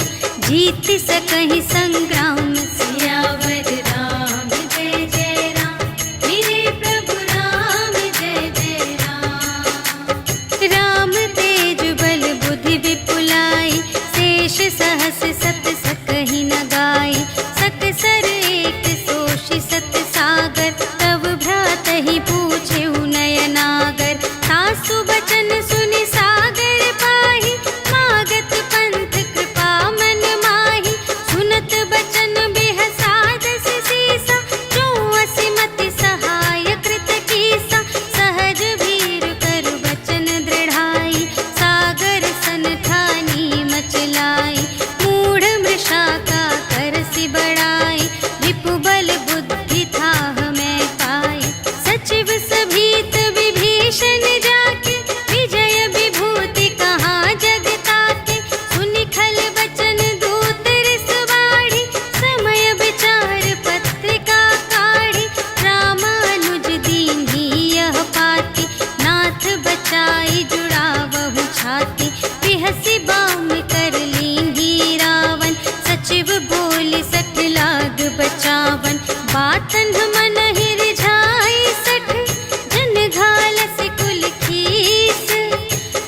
जीत सकहि संग्राम। सियावर राम जय जय राम, मेरे प्रभु राम जय जय राम। राम तेज बल बुद्धि विपुलाई, शेष सहस सत सकहि न गाई। सकसर एक सोषि सत सागर, तव भ्रातहि पूछेउ नयनागर। सासु बचन सुनि सागर पाहि, मागत पंथ कृपा मन माहि। सुनत बचन बिहसा 10 सीसा, जो असिमति सहाय कृत कीसा। सहज भीर कर बचन दृढ़ाई, सागर सन ठानी मचलाई। मूढ़ मृषा का करसि बढ़ाई, रिपु बल बुद्धि थाह मैं पाई। सचिव सभीत विभीषण जाके, विजय विभूति कहाँ जग ताके। सुनि खल बचन दूत रिस बाढ़ी, समय विचार पत्रिका काढ़ी। रामानुज दीन्ही यह पाती, नाथ बचाई जुड़ावहु छाती। बिहसि बाम कर लीन्ही रावण, सचिव बोलि 60 लाग बचावन। बातन मन ही रिझाई 60, जन घालसि कुल खीस।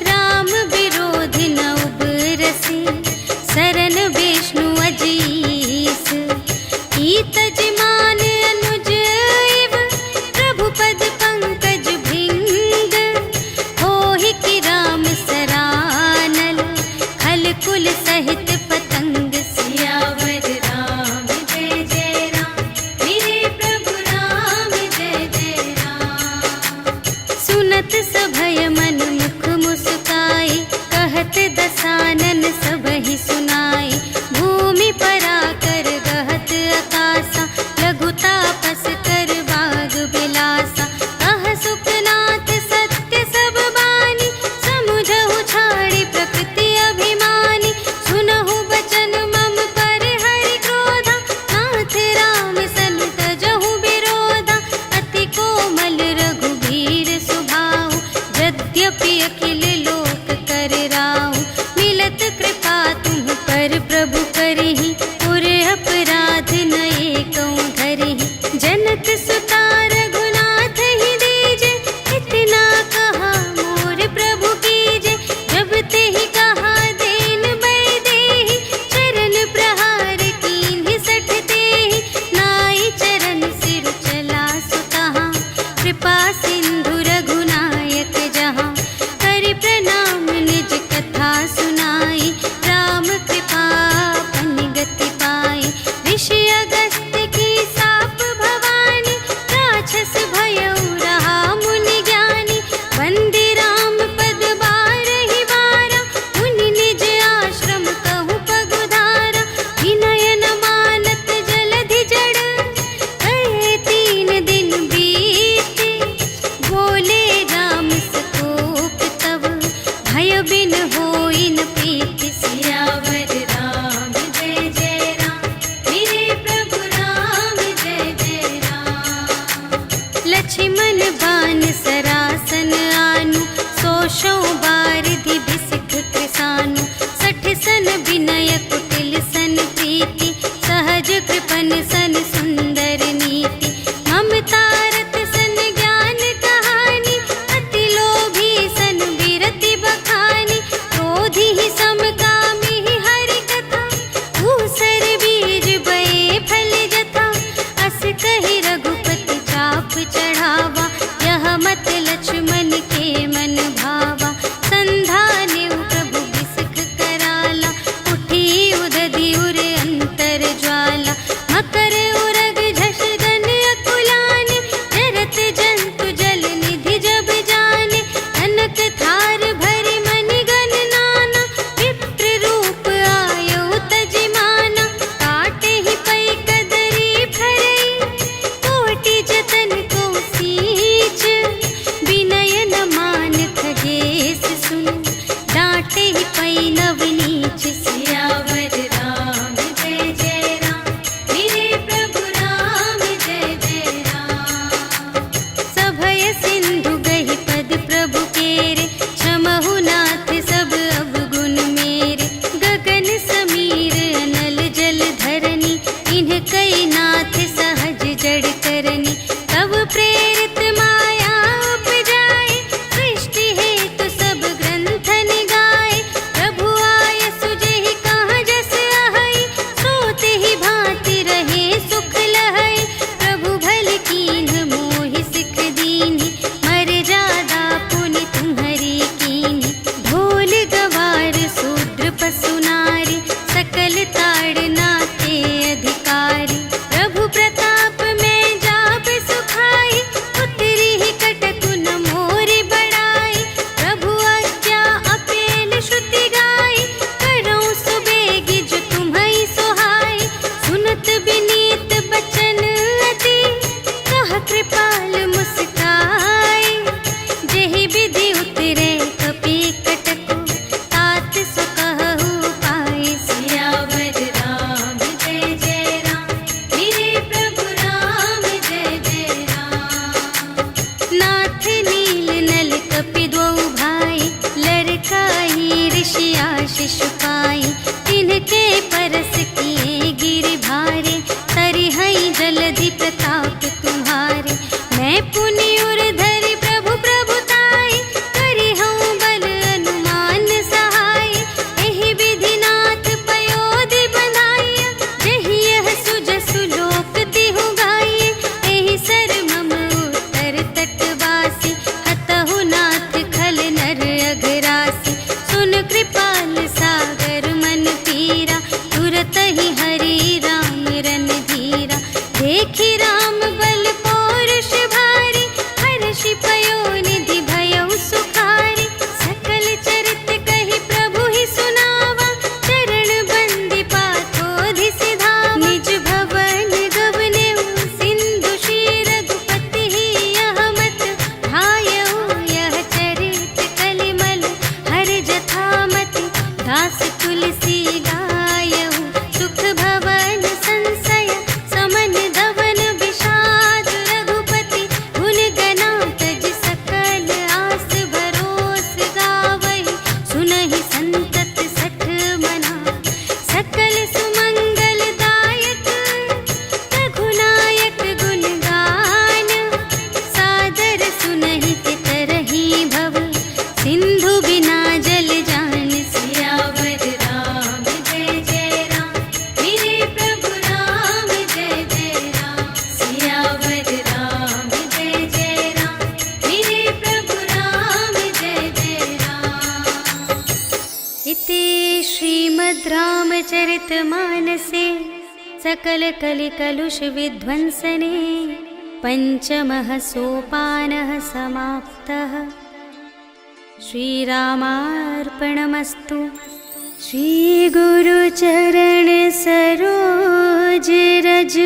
राम विरोधि न उबरसि, सरन विष्णु अजीस। ईतज मान अनुज इव, प्रभु पद पंकज भृंग। होहि कि राम सरानल, खल कुल सहित पतंग। सियावर राम जय जय राम, मेरे प्रभु राम जय जय राम। सुनत सभय मन मुख मुस्काई, कहत दसानन सबहि सुनाई। भूमि परा कर गहत आकासा, लघु तापस कर बाग बिलासा। कह सुखनाथ सत्य सब बानी, समुझहु छाड़ी प्रकृति अभिमानी। सुनहु आशीष पाई। तिनके परस किए गिर भारे, तरिहई जलधि प्रताप तुम्हारे। मैं पुनि उर धरि प्रभु प्रभुताई, करिहऊँ बल अनुमान सहाय। एहि विधिनाथ पयोधि बंधाइया, जेहि यह सुजसु लोक तिहु गाइए। एहि सर मम उत्तर तटवासी, हतहु नाथ खल नर अघरासी। सुन कृपाल सागर मन पीरा, तुरत ही हरि राम रन धीरा। देखी राम बल पौरुष भारी, हर्षि पयोनिधि भयउ सुखारी। सकल चरित कहि प्रभु ही सुनावा, चरण बंदी पाथोधि सिधावा। निज भवन गवनेउ सिंधु श्री रघुपति ही यह मत भायउ। यह चरित कलिमल हर जथामति, दास तुलसी गायउ। सुख भवन संशय समन धवन विषाद, रघुपति गुण गना तज सकल आस भरोस गावहि। सुनहि संतत सठ मना, सकल सुमंगल दायक। रघुनायक गुण गान, सादर सुनहि तितरहि भव। सिंधु बिना जल जान, सियावर राम जय जय राम। मेरे प्रभु राम जय जय राम, सियावर राम जय जय राम। मेरे प्रभु राम जय जय राम। इति श्रीमद् रामचरितमानसे सकल कलि कलुष विध्वंसने पंचमः सोपानः समाप्तः। श्रीरामार्पणमस्तु। श्री गुरु चरण सरोज रज,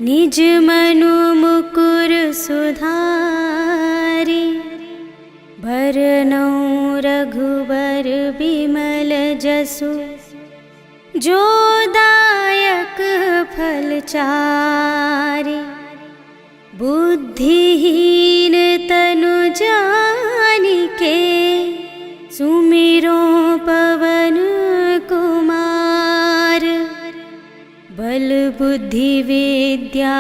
निज मनु मुकुर सुधारी। भरनौ रघुबर बिमल जसु, जो दायक फल चारि। बुद्धिहीन तनु जानिके, सुमिरो पवन कुमार। बल बुद्धि विद्या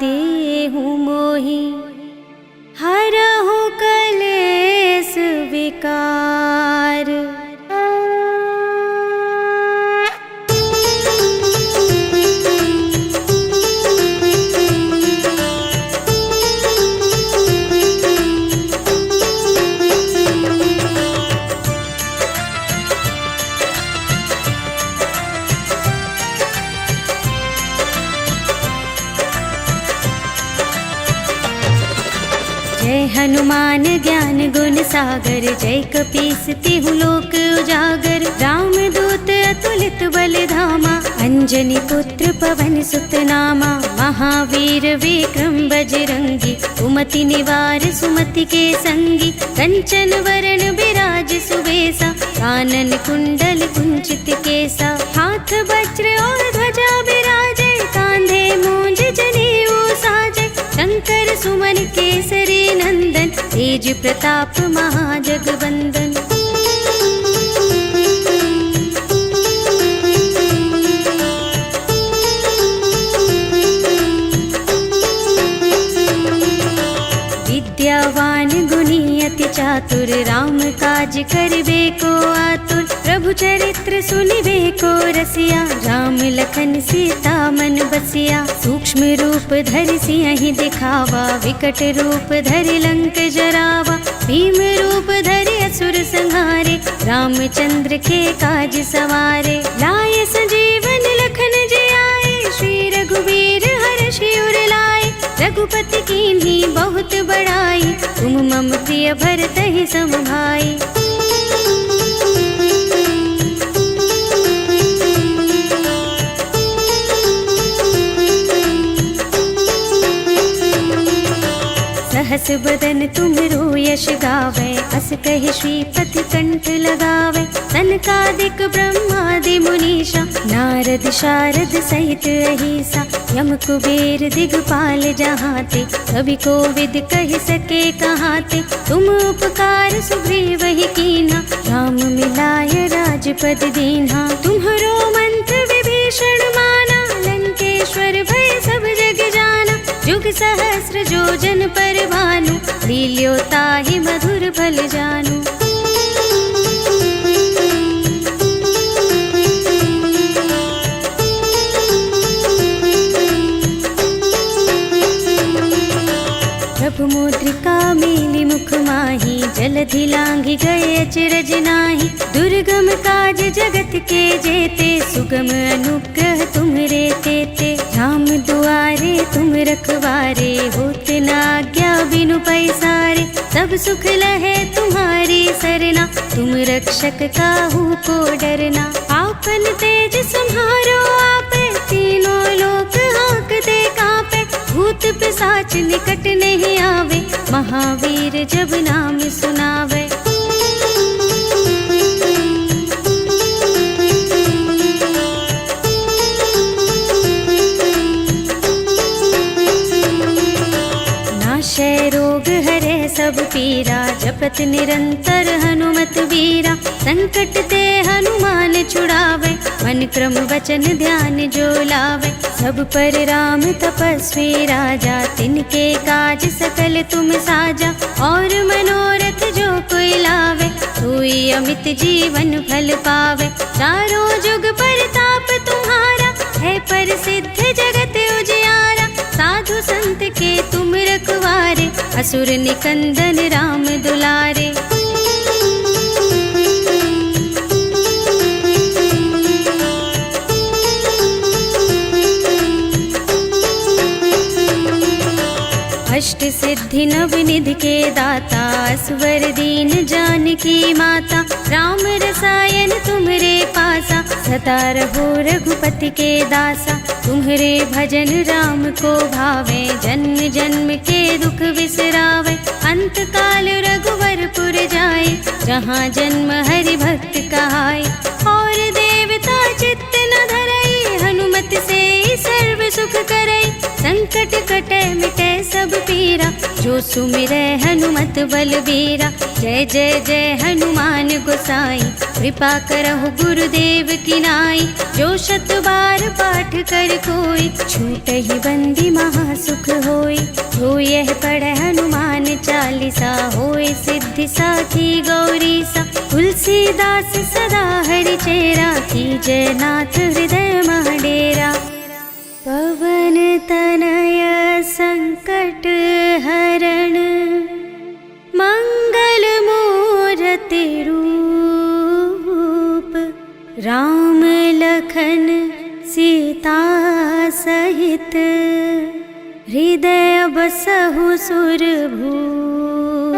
देहु मोहि, हरहु कलेस विकार। जय हनुमान ज्ञान गुण सागर, जय कपीस तिहु लोक उजागर। राम दूत अतुलित बल धामा, अंजनी पुत्र पवन सुत नामा। महावीर विक्रम बजरंगी, कुमति निवार सुमति के संगी। कंचन वरण विराज सुबेसा, कानन कुंडल कुंचित केसा। हाथ वज्र और ध्वजा विराजे, कांधे मूंज जनेऊ साजे। शंकर सुमन केसरी नंदन, तेज प्रताप महाजगवंदन। विद्यावान गुणी अति चातुर, राम काज करिबे को आतुर। प्रभु चरित्र सुनिबे को रसिया, राम लखन सीता मन बसिया। सूक्ष्म रूप धरि सियहि दिखावा, विकट रूप धरि लंक जरावा। भीम रूप धरि असुर संहारे, रामचंद्र के काज सवारे। लाए संजीवन लखन जियाए, श्री रघुवीर हर्षि उर लाए। रघुपति कीन्ही बहुत बड़ाई, तुम मम प्रिय भरतहि सम भाई। सहस बदन तुम्हरो यश गावै, अस कहि श्रीपति कंठ लगावै। सनकादिक ब्रह्मादि मुनीषा, नारद नारद शारद सहित अहिसा, यम कुबेर दिगपाल जहाते, कवि कोविद कह सके कहाते। तुम उपकार सुग्रीव ही कीन्हा, राम मिलाय राजपद दीन्हा। तुम्हरो मंत्र विभीषण माना, लंकेश्वर भय सब जग जाना। जुग सहस्र जोजन पर भानु, लील्यो ताहि मधुर फल जानू। प्रभु मुद्रिका मेली मुख माही, जलधि लांघि गए अचरज नाही। दुर्गम काज जगत के जेते, सुगम अनुग्रह तुम्हरे तेते। राम दुआरे तुम रखवारे, होत न आज्ञा बिनु पैसारे। सब सुख लहे तुम्हारी सरना, तुम रक्षक काहू को डरना। आपन तेज सम्हारो आपे, तीनों लोक हांकते कांपे। भूत पिशाच निकट नहीं आवे, महावीर जब नाम सुनावे। नाशय रोग हरे सब पीरा, जपत निरंतर हनुमत बीरा। संकट ते हनुमान छुड़ावे, मन क्रम वचन ध्यान जो लावे। सब पर राम तपस्वी राजा, तिनके काज सकल तुम साजा। और मनोरथ जो कोई लावे, सोई अमित जीवन फल पावे। चारों जुग परताप तुम्हारा, है प्रसिद्ध जगत उजियारा। साधु संत के तुम रखवारे, असुर निकंदन राम दुलारे। अष्ट सिद्धि नव निधि के दाता, असवर दीन जानकी माता। राम रसायन तुम्हरे पासा, सदा रहो रघुपति के दासा। तुम्हरे भजन राम को भावे, जन्म जन्म के दुख बिसरावे। अंत काल रघुवरपुर जाए, जहाँ जन्म हरि भक्त कहाए। और देवता चित्त न धरई, हनुमत से सर्व सुख करई। संकट कटे मिटे सब पीरा, जो सुमिरै हनुमत बलबीरा। जय जय जय हनुमान गोसाई, कृपा करहु गुरुदेव की नाई। जो शत बार पाठ कर कोई, छूटहि बंदी महासुख होई। जो यह पढ़े हनुमान चालीसा, होय सिद्धि साखी गौरीसा। तुलसीदास सदा हरि चेरा, कीजय नाथ हृदय मह डेरा। पवन तनय संकट हरण, मंगल मूरति रूप। राम लखन सीता सहित, हृदय बसहु सुरभूप।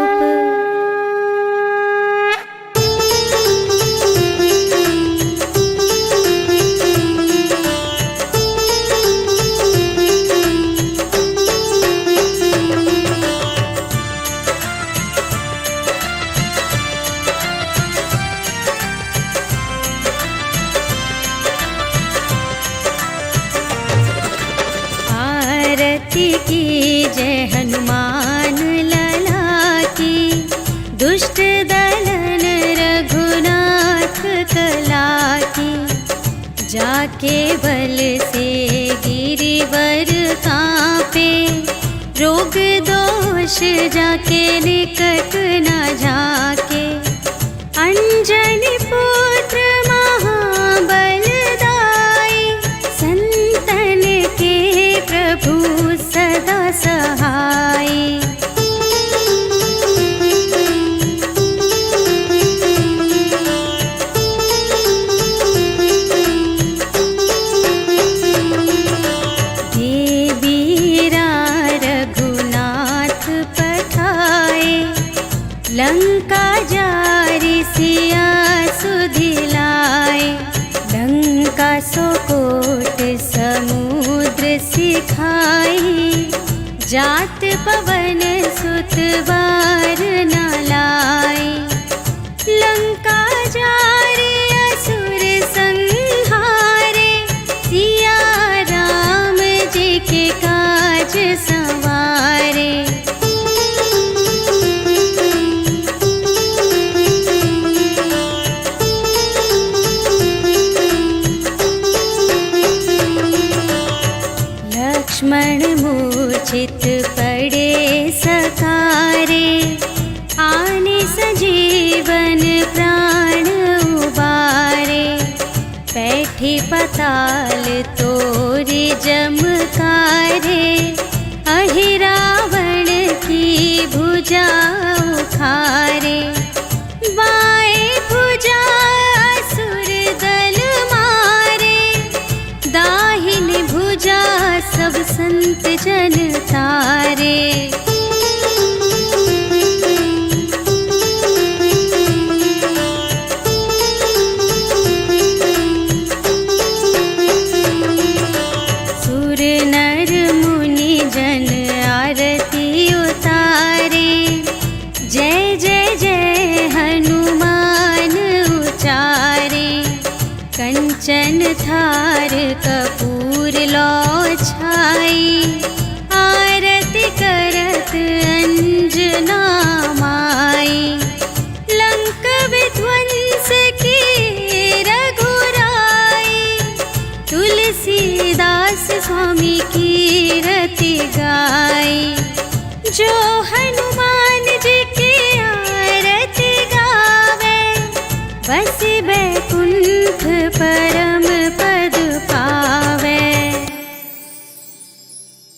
की जय हनुमान लला की, दुष्ट दलन रघुनाथ कला की। जाके बल से गिरिवर कांपे, रोग दोष जाके निकट न झाके। अंजनी पुत्र महाबलदाई, संतन के प्रभु सदा सहाय। देवीरा रघुनाथ पठाए, लंका जारि सिया सुधिलाए। लंका सोकोट समुद्र सिखाई, जात पवन सुत बार न लाई। लंका जारि असुर संहारे, बैठे पताल तोरे जमकारे, अहि रावण की भुजा उखारे। बाएं भुजा असुर दल मारे, दाहिनी भुजा सब संत जन तारे। सुर नर मुनि जन आरती उतारे, जय जय जय हनुमान उचारे। कंचन थार कपूर लो छाई, आरती करत अंजना माई। लंक विध्वंस की रघुराई, तुलसीदास स्वामी की रति गाई। जो हनुमान जी की आरती गावे, बस बैकुंठ परम